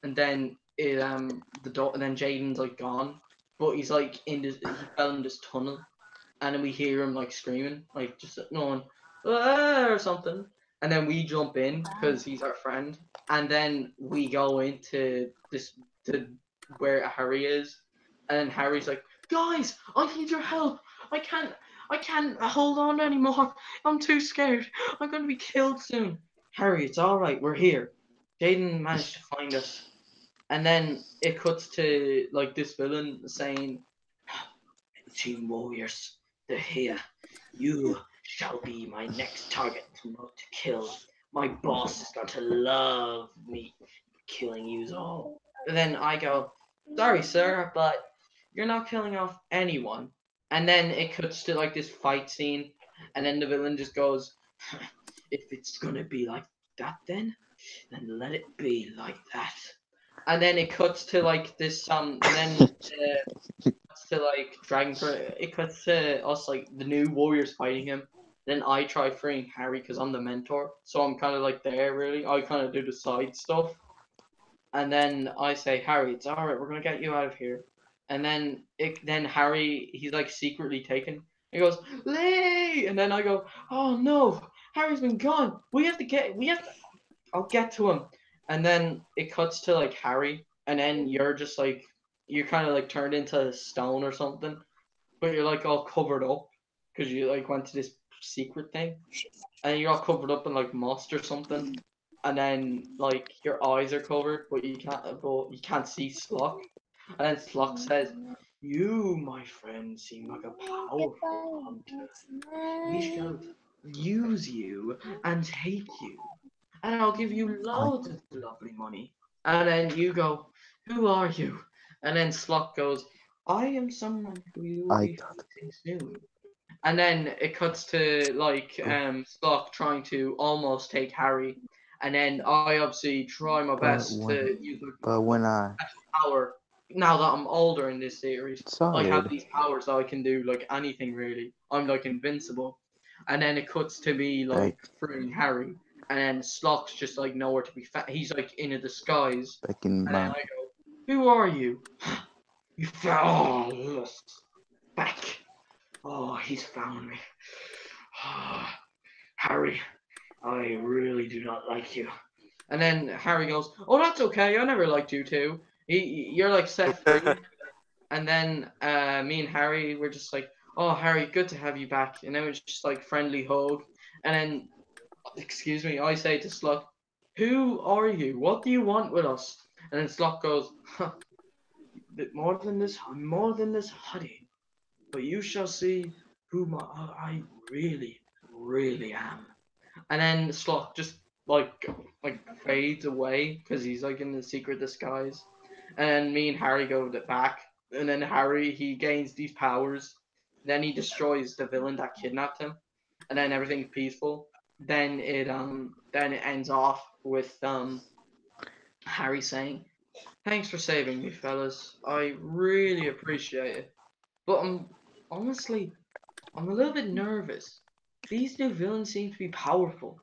And then and then Jaden's like gone, but he's like he fell in this tunnel, and then we hear him like screaming, like just going or something. And then we jump in because he's our friend, and then we go into to where Harry is, and then Harry's like, guys, I need your help. I can't hold on anymore. I'm too scared. I'm gonna be killed soon. Harry, it's all right. We're here. Jaden managed to find us. And then it cuts to like this villain saying, Team Warriors, they're here. You shall be my next target to kill. My boss is going to love me killing you all. And then I go, sorry, sir, but you're not killing off anyone. And then it cuts to like this fight scene, and then the villain just goes, if it's gonna be like that, then let it be like that. And then it cuts to like this and then cuts to like it cuts to us like the new warriors fighting him. Then I try freeing Harry because I'm the mentor, so I'm kind of like there really. I kind of do the side stuff, and then I say, Harry, it's all right. We're gonna get you out of here. And then Harry, he's like secretly taken. He goes, Lee, and then I go, oh no, Harry's been gone. We have to. I'll get to him. And then it cuts to like Harry, and then you're just like you're kind of like turned into stone or something, but you're like all covered up because you like went to this secret thing, and you're all covered up in like moss or something, and then like your eyes are covered, but you can't see Slock, and then Slock says, "You, my friend, seem like a powerful hunter. We shall use you and take you, and I'll give you loads of lovely money." And then you go, who are you? And then Slock goes, I am someone who you will be hunting soon. And then it cuts to like Slock trying to almost take Harry. And then I obviously try my best to use my power. Now that I'm older in this series, I have these powers that I can do like anything really. I'm like invincible. And then it cuts to me like freeing Harry, and then Slock's just like nowhere to be found. He's like in a disguise, and then I go, "Who are you?" You found back. Oh, he's found me. Harry, I really do not like you. And then Harry goes, "Oh, that's okay. I never liked you too. You're like set free." And then me and Harry were just like, "Oh, Harry, good to have you back." And then it was just like friendly hug. And then, excuse me, I say to Slot, "Who are you? What do you want with us?" And then Slot goes, huh, "Bit more than this honey. But you shall see who I really, really am." And then Slot just like fades away because he's like in the secret disguise. And then me and Harry go back, and then Harry he gains these powers. Then he destroys the villain that kidnapped him, and then everything's peaceful. Then it ends off with Harry saying, "Thanks for saving me, fellas. I really appreciate it. But honestly, I'm a little bit nervous. These new villains seem to be powerful.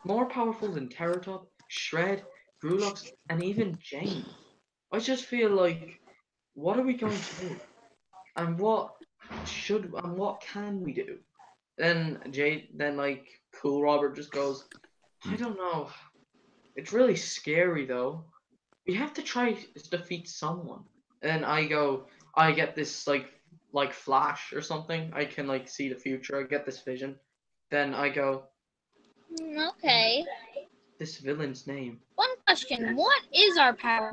More powerful than Terratop, Shred, Grulox, and even Jane. I just feel like, what are we going to do? And what can we do?" Then like Cool Robert just goes, "I don't know. It's really scary though. We have to try to defeat someone." And I get this like flash or something. I can like see the future. I get this vision. Then I go, Okay. this villain's name. One question: what is our power?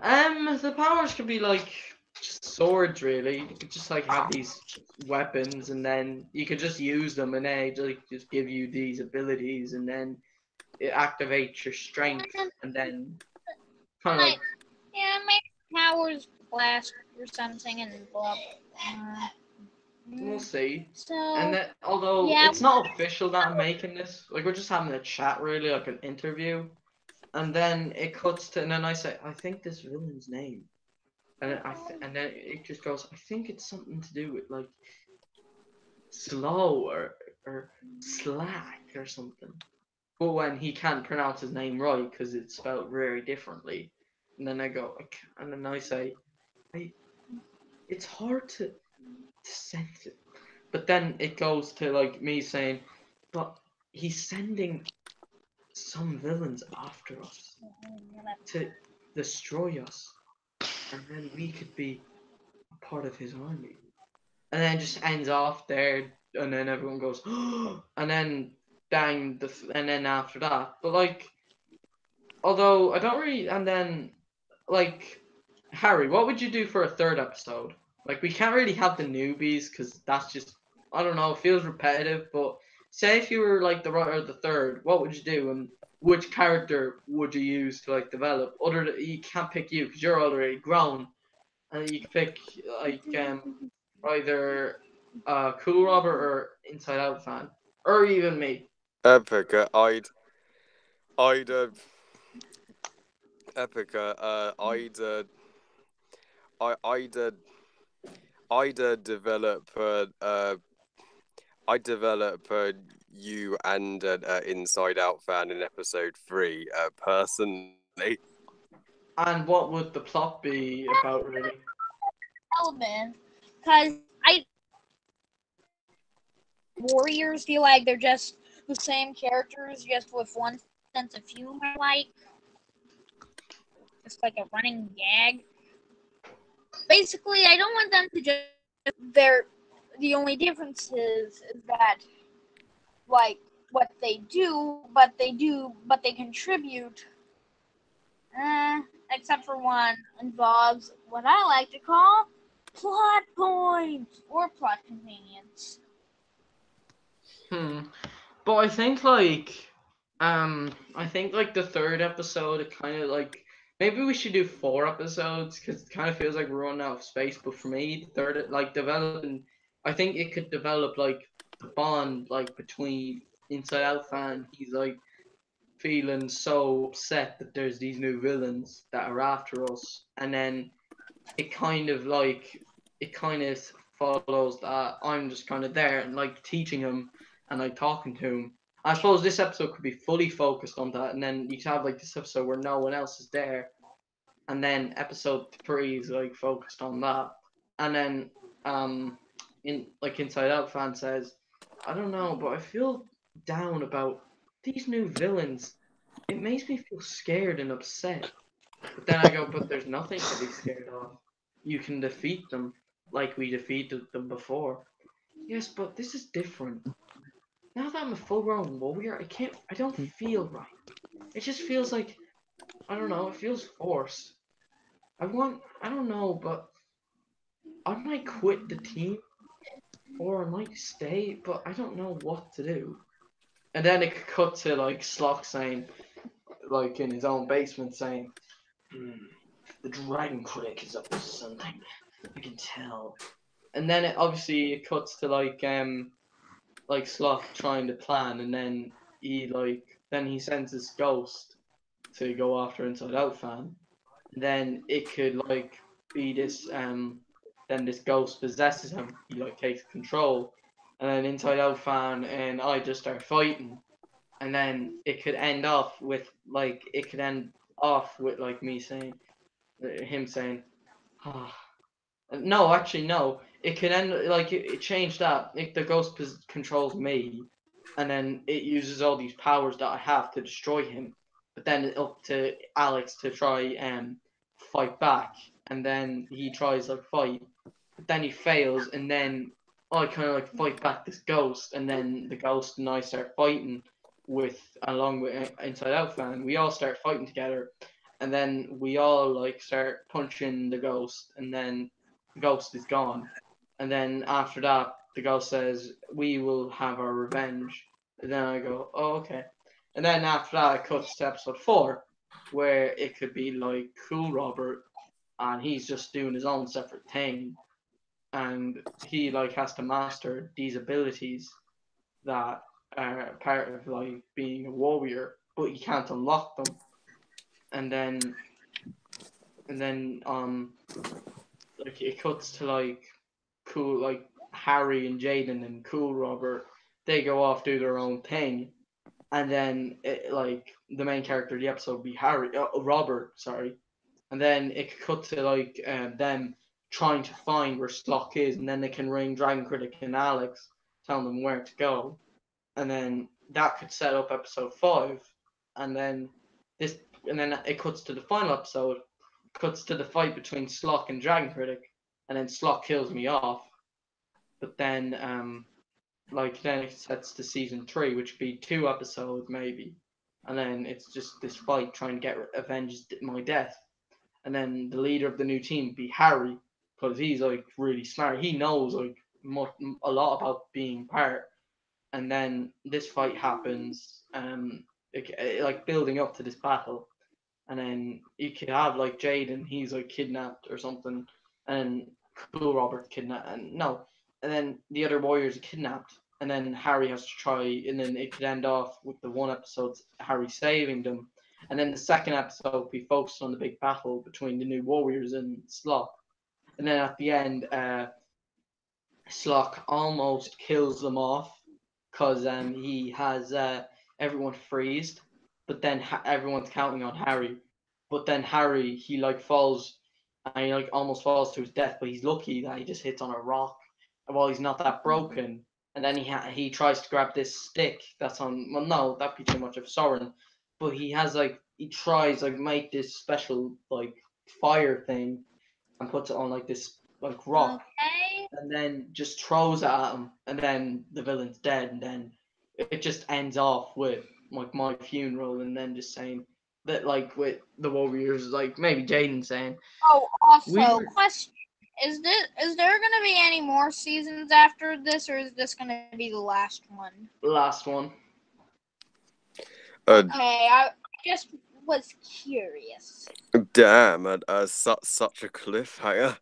The powers could be like just swords really. You could just like have these weapons and then you could just use them and they just give you these abilities and then it activates your strength and then kind of like Yeah, my powers blast or something and blah. we'll see. And So then, although yeah, it's not official that I'm making this, like we're just having a chat, really, like an interview. And then it cuts to, and then I say, "I think this villain's name," and and then it just goes, "I think it's something to do with like slow or slack or something." But when he can't pronounce his name right because it's spelled very differently, and then I go, and then I say, I, "It's hard to sense it." But then it goes to like me saying, "But he's sending some villains after us to destroy us, and then we could be a part of his army." And then it just ends off there, and then everyone goes, and then dang, and then after that. But like, although I don't really, and then like, Harry, what would you do for a third episode? Like, we can't really have the newbies because that's just, I don't know, it feels repetitive. But say if you were like the writer of the third, what would you do, and which character would you use to like develop? Other than, you can't pick you because you're already grown, and you can pick like either Cool Robert or Inside Out fan, or even me. Epica, I'd Epica, I'd develop I develop you and an Inside Out fan in episode 3 personally. And what would the plot be about, really? relevant because I warriors feel like they're just the same characters, just with one sense of humor, like just like a running gag. Basically, I don't want them to just. They're the only difference is that like what they but they contribute. Except for one involves what I like to call plot points or plot convenience. But I think like the third episode, it kind of like maybe we should do 4 episodes because it kind of feels like we're running out of space. But for me, the third like developing, I think it could develop like the bond like between Inside Out fan. He's like feeling so upset that there's these new villains that are after us, and then it kind of follows that I'm just kind of there and like teaching him and like talking to him. I suppose this episode could be fully focused on that, and then you could have like this episode where no one else is there, and then episode 3 is like focused on that, and then in like Inside Out fan says, "I don't know, but I feel down about these new villains. It makes me feel scared and upset." But then I go, but there's nothing to be scared of. You can defeat them like we defeated them before. Yes, but this is different. Now that I'm a full-grown warrior, I don't feel right. It just feels like, I don't know, it feels forced. I don't know, but I might quit the team or I might stay, but I don't know what to do. And then it could cut to like Slock saying, like in his own basement, saying, "The Dragon Critic is up to something. I can tell." And then it cuts to like Slock trying to plan, and then he sends his ghost to go after Inside Out Fan. And then it could like be this then this ghost possesses him. He like takes control, and then Inside Out Fan and I just start fighting, and then it could end off with like me saying, him saying, ah. No, actually, no. It could end like it changed that. If the ghost controls me, and then it uses all these powers that I have to destroy him. But then it's up to Alex to try and fight back, and then he tries like fight, but then he fails, and then I kind of like fight back this ghost, and then the ghost and I start fighting along with Inside Out Fan. We all start fighting together, and then we all like start punching the ghost, and then the ghost is gone. And then after that, the ghost says, "We will have our revenge." And then I go, "Oh, okay." And then after that, it cuts to episode 4, where it could be like Cool Robert, and he's just doing his own separate thing, and he like has to master these abilities that are part of like being a warrior, but he can't unlock them. And then like it cuts to like Harry and Jaden and Cool Robert. They go off do their own thing, and then like the main character of the episode would be Robert, sorry. And then it cut to like them trying to find where Slock is, and then they can ring Dragon Critic and Alex, telling them where to go, and then that could set up episode 5, and then this, and then it cuts to the final episode, cuts to the fight between Slock and Dragon Critic, and then Slock kills me off. But then then it sets to season 3, which would be 2 episodes maybe, and then it's just this fight trying to get avenge my death, and then the leader of the new team would be Harry, because he's like really smart. He knows like a lot about being part, and then this fight happens, like building up to this battle, and then you could have like Jaden, he's like kidnapped or something, and Cool Robert kidnapped, and then the other warriors are kidnapped, and then Harry has to try, and then it could end off with the one episode Harry saving them, and then the second episode we focused on the big battle between the new warriors and Slock, and then at the end, Slock almost kills them off because he has everyone freezed, but then everyone's counting on Harry. But then Harry, he like falls, and he like almost falls to his death, but he's lucky that he just hits on a rock, while he's not that broken. And then he tries to grab this stick that's on. Well, no, that'd be too much of Soren. But he tries like make this special like fire thing, and puts it on like this like rock, Okay. and then just throws it at him, and then the villain's dead, and then it just ends off with like my funeral, and then just saying that like with the warriors, like maybe Jaden saying, Oh, "We also, were question: is there gonna be any more seasons after this, or is this gonna be the last one? the last one." Okay, I just was curious. Damn, such a cliffhanger.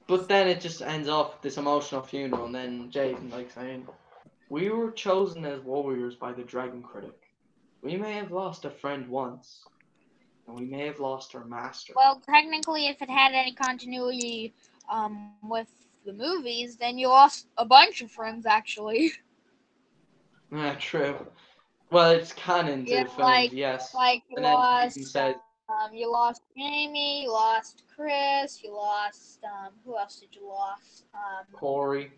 But then it just ends off with this emotional funeral, and then Jaden like saying, "We were chosen as warriors by the Dragon Critic. We may have lost a friend once, and we may have lost our master." Well, technically, if it had any continuity with the movies, then you lost a bunch of friends, actually. Yeah, true. Well, it's canon to Yeah, the films, yes. like And then Jaden says, you lost Jamie, you lost Chris, you lost who else did you lost? Corey.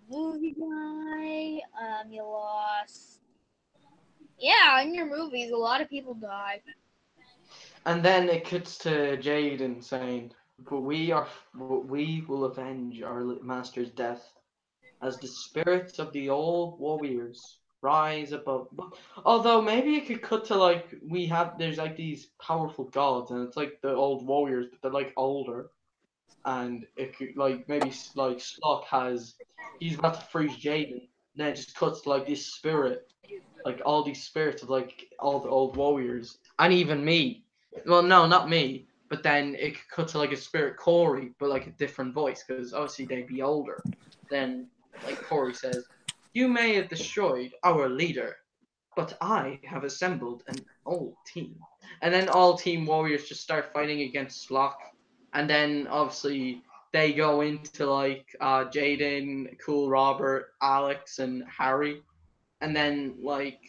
Movie guy. You lost. Yeah, in your movies, a lot of people die. And then it cuts to Jaden saying, "But we will avenge our master's death as the spirits of the old warriors rise above." Although maybe it could cut to like there's like these powerful gods, and it's like the old warriors, but they're like older, and it could like maybe like Slock he's about to freeze Jaden, then it just cuts to like this spirit, like all these spirits of like all the old warriors, and even me. Well, no, not me. But then it could cut to like a spirit Corey, but like a different voice, because obviously they'd be older. Then like Corey says, "You may have destroyed our leader, but I have assembled an old team." And then all Team Warriors just start fighting against Slock. And then obviously they go into like Jaden, Cool Robert, Alex, and Harry. And then like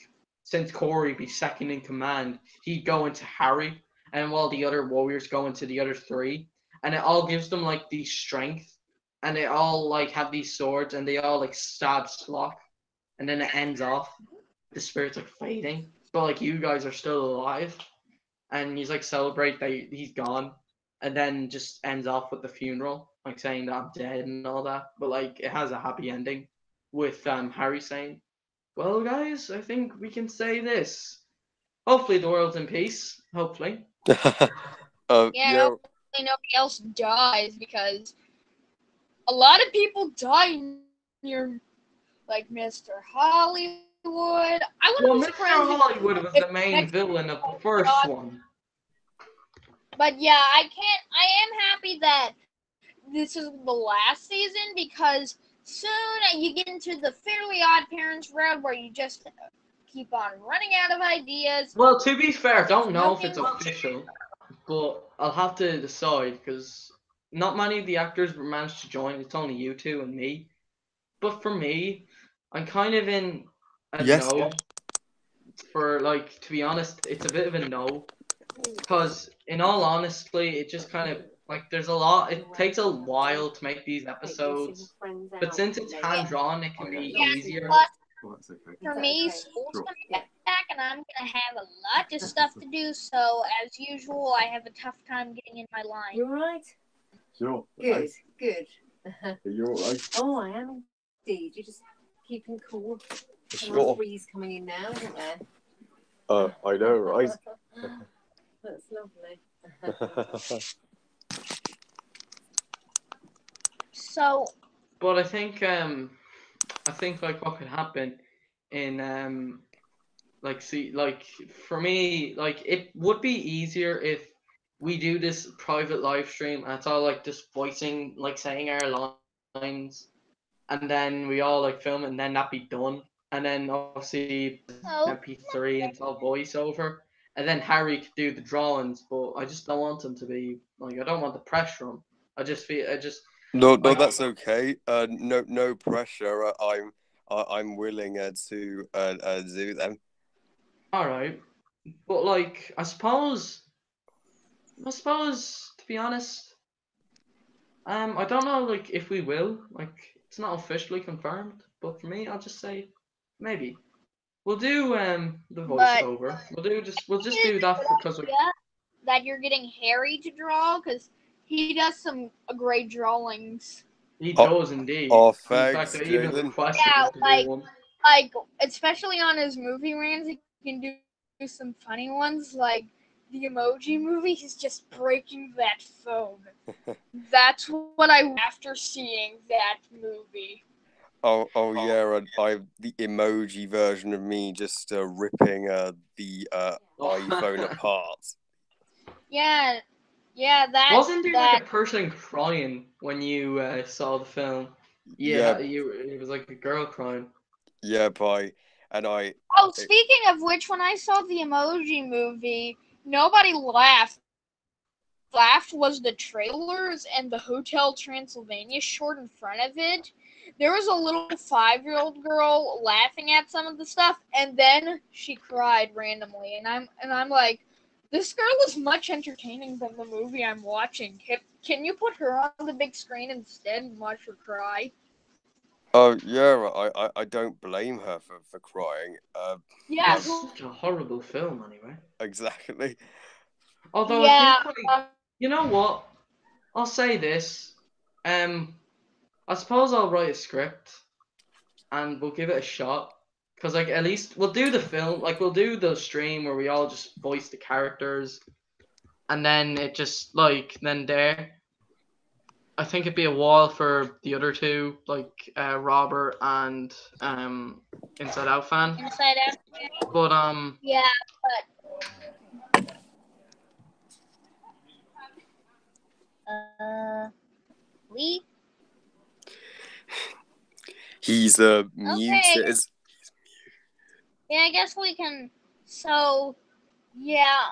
since Corey be second in command, he'd go into Harry, and while the other warriors go into the other three, and it all gives them like the strength, and they all like have these swords, and they all like stab Slock, and then it ends off the spirits like fading, but like you guys are still alive, and he's like celebrate that he's gone, and then just ends off with the funeral, like saying that I'm dead and all that, but like it has a happy ending with Harry saying, "Well, guys, I think we can say this. Hopefully, the world's in peace. Hopefully." Yeah, Yeah. hopefully nobody else dies, because a lot of people die near, like, Mr. Hollywood. I Well, wouldn't be Mr. surprised Hollywood was if the main next villain of the first God. one. But yeah, I am happy that this is the last season, because soon you get into the Fairly Odd Parents route where you just keep on running out of ideas. Well, to be fair, I don't know if Nothing it's will official, but I'll have to decide because not many of the actors managed to join. It's only you two and me. But for me, I'm kind of in a Yes. no. For like, to be honest, it's a bit of a no. Because in all honesty, it just kind of like there's a lot. It takes a while to make these episodes, but since it's hand drawn, it can be Yeah, easier. but Well, that's okay. for me, school's coming back, and I'm gonna have a lot of stuff to do. So as usual, I have a tough time getting in my line. You all right? Sure. Good, good. You're all right. Oh, I am indeed. You're just keeping cool. There's a Sure. breeze coming in now, isn't there? I know, right? That's lovely. So But I think like what could happen in like for me like it would be easier if we do this private live stream and it's all like just voicing like saying our lines, and then we all like film it and then that be done, and then obviously oh, MP3 and it's all voiceover, and then Harry could do the drawings, but I just don't want him to be like, I don't want the pressure on him. I just No, like, that's okay. No pressure. I'm willing to do them. all right, but like I suppose to be honest, I don't know like if we will, like it's not officially confirmed, but for me I'll just say maybe we'll do the but voiceover. We'll just do that because like, yeah, that you're getting Harry to draw, because he does some great drawings. he Oh, does indeed. oh, In fact, thanks, I even Jaden. requested Yeah, him to do one. like especially on his movie rants, he can do some funny ones, like the Emoji Movie. He's just breaking that phone. That's what I after seeing that movie. Oh yeah, the emoji version of me just ripping the iPhone apart. Yeah, that Wasn't there that like a person crying when you saw the film? Yeah, it was like a girl crying. yeah, I. Oh, speaking of which, when I saw the Emoji Movie, nobody laughed. Laughed was the trailers and the Hotel Transylvania short in front of it. There was a little 5-year-old girl laughing at some of the stuff, and then she cried randomly. And I'm like, this girl is much entertaining than the movie I'm watching. Can you put her on the big screen instead and watch her cry? Oh yeah, I don't blame her for crying. Yeah, It's such a horrible film anyway. Exactly. Although Yeah. I think, like, you know what? I'll say this. I suppose I'll write a script and we'll give it a shot. Cause like at least we'll do the film, like we'll do the stream where we all just voice the characters, and then it just like then there. I think it'd be a while for the other two, like Robert and Inside Out fan. Inside Out. But Yeah, but Lee. He's muted. Yeah, I guess we can. So, yeah.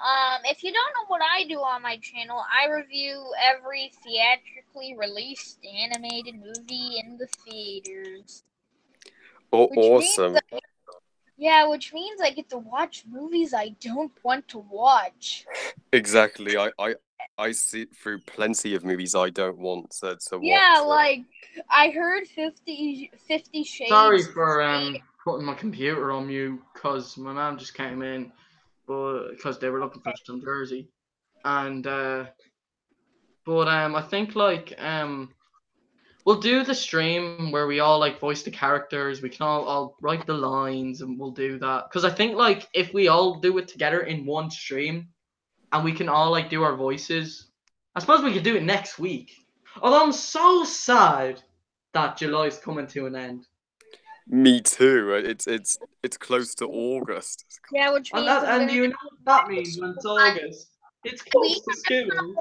If you don't know what I do on my channel, I review every theatrically released animated movie in the theaters. Oh, Which means awesome. which means I get to watch movies I don't want to watch. Exactly. I sit through plenty of movies I don't want to watch. Yeah, like I heard 50 Shades. sorry for putting my computer on mute, cause my mom just came in, but because they were looking for some jersey, and I think like we'll do the stream where we all like voice the characters. We can all write the lines, and we'll do that. Cause I think like if we all do it together in one stream, and we can all like do our voices, I suppose we could do it next week. Although I'm so sad that July's coming to an end. Me too. It's close to August. Yeah, which means And you know what that means when it's August? It's close to school.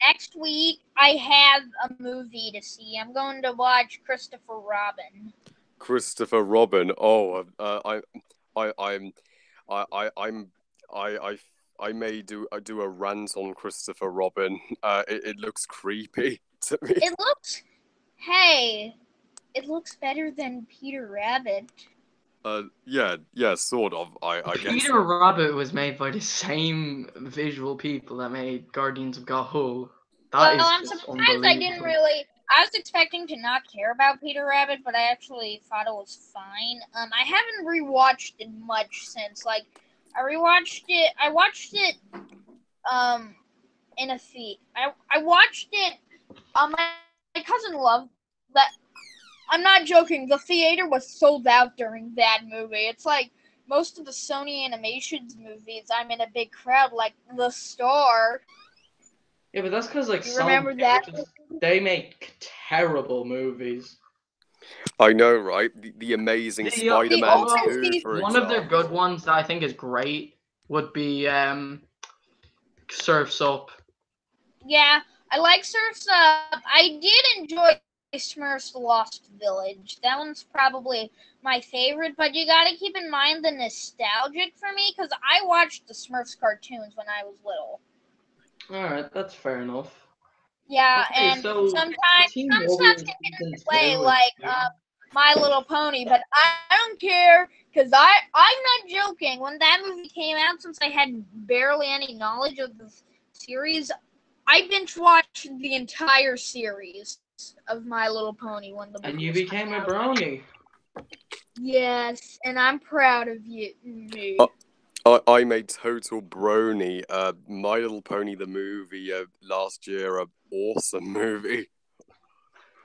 next week I have a movie to see. I'm going to watch Christopher Robin. Christopher Robin. Oh, I may do a rant on Christopher Robin. It looks creepy to me. It looks better than Peter Rabbit. Yeah, sort of. I guess. Peter Rabbit was made by the same visual people that made Guardians of Gahul. I'm surprised I didn't really. I was expecting to not care about Peter Rabbit, but I actually thought it was fine. I haven't rewatched it much since. Like, I watched it in a feed. I watched it. My cousin loved that. I'm not joking. The theater was sold out during that movie. It's like most of the Sony Animations movies. I'm in a big crowd, like The Star. Yeah, but that's because like You remember that? They make terrible movies. I know, right? The Amazing Spider-Man 2, for one example. of their good ones that I think is great would be Surf's Up. Yeah, I like Surf's Up. I did enjoy Smurfs Lost Village. That one's probably my favorite, but you gotta keep in mind the nostalgic for me, because I watched the Smurfs cartoons when I was little. Alright, that's fair enough. Yeah, Okay, and so sometimes Team some Warrior stuff can get in Season the way, 2 is like good. My Little Pony, but I don't care, because I'm not joking. When that movie came out, since I had barely any knowledge of the series, I binge-watched the entire series of My Little Pony when the movie And you was became coming a out. brony. Yes, and I'm proud of you. I'm a total brony. My Little Pony the movie last year, an awesome movie.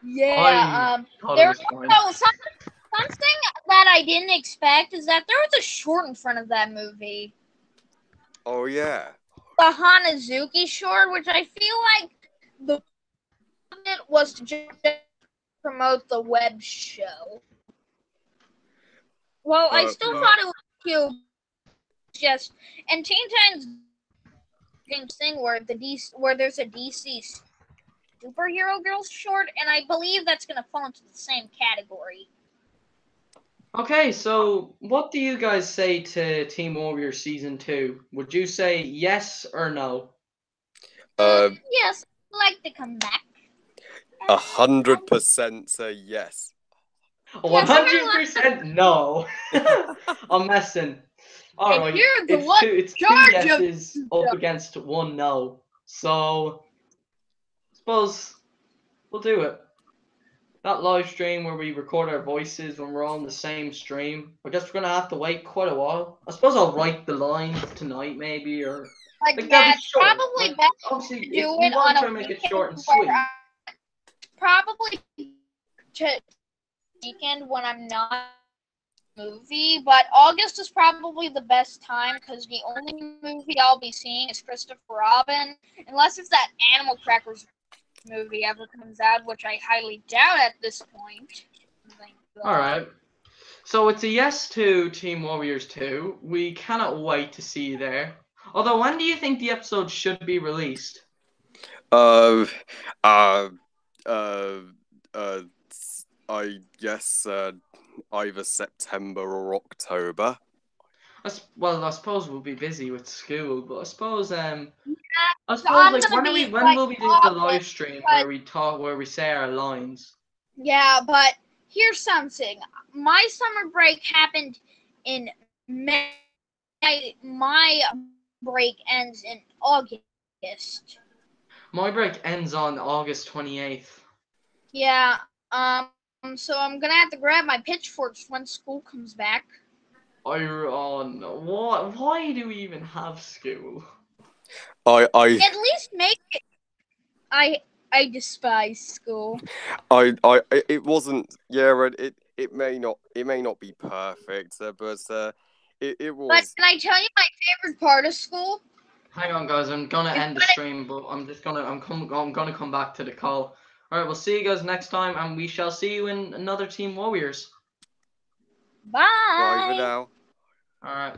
Yeah, Thought it was fine. something that I didn't expect is that there was a short in front of that movie. Oh yeah. The Hanazuki short, which I feel like the it was to just promote the web show. Well, I still thought it was cute. Just and Teen Titans thing where there's a DC superhero girls short, and I believe that's gonna fall into the same category. Okay, so what do you guys say to Team Warrior Season 2? Would you say yes or no? Yes, I'd like to come back. 100% say yes. 100% no. I'm messing. Alright, it's two yeses up against one no. So, I suppose we'll do it. That live stream where we record our voices when we're all in the same stream. I guess we're going to have to wait quite a while. I suppose I'll write the lines tonight maybe, or Like, Like, yeah, that'd be it's short. probably Like, best obviously, to if do we it want on to try a and make it weekend short and where sweet. probably to weekend when I'm not movie, but August is probably the best time because the only movie I'll be seeing is Christopher Robin, unless if that Animal Crackers movie ever comes out, which I highly doubt at this point. Thank God. All right. So it's a yes to Team Warriors 2. We cannot wait to see you there. Although, when do you think the episode should be released? Uh, uh, uh, uh, I guess either September or October. Well, I suppose we'll be busy with school, but I suppose I So suppose I'm like gonna when are be when like will we do the August, live stream but where we say our lines? yeah, but here's something. My summer break happened in May. My break ends in August. My break ends on August 28th. Yeah, so I'm gonna have to grab my pitchforks when school comes back. Oh no! Why do we even have school? I At least make it. I despise school. it wasn't. Yeah, it may not be perfect, but it But was. can I tell you my favorite part of school? Hang on, guys. I'm gonna It's end the when stream, but I'm gonna come back to the call. All right, we'll see you guys next time, and we shall see you in another Team Warriors. Bye for Bye. now. All right.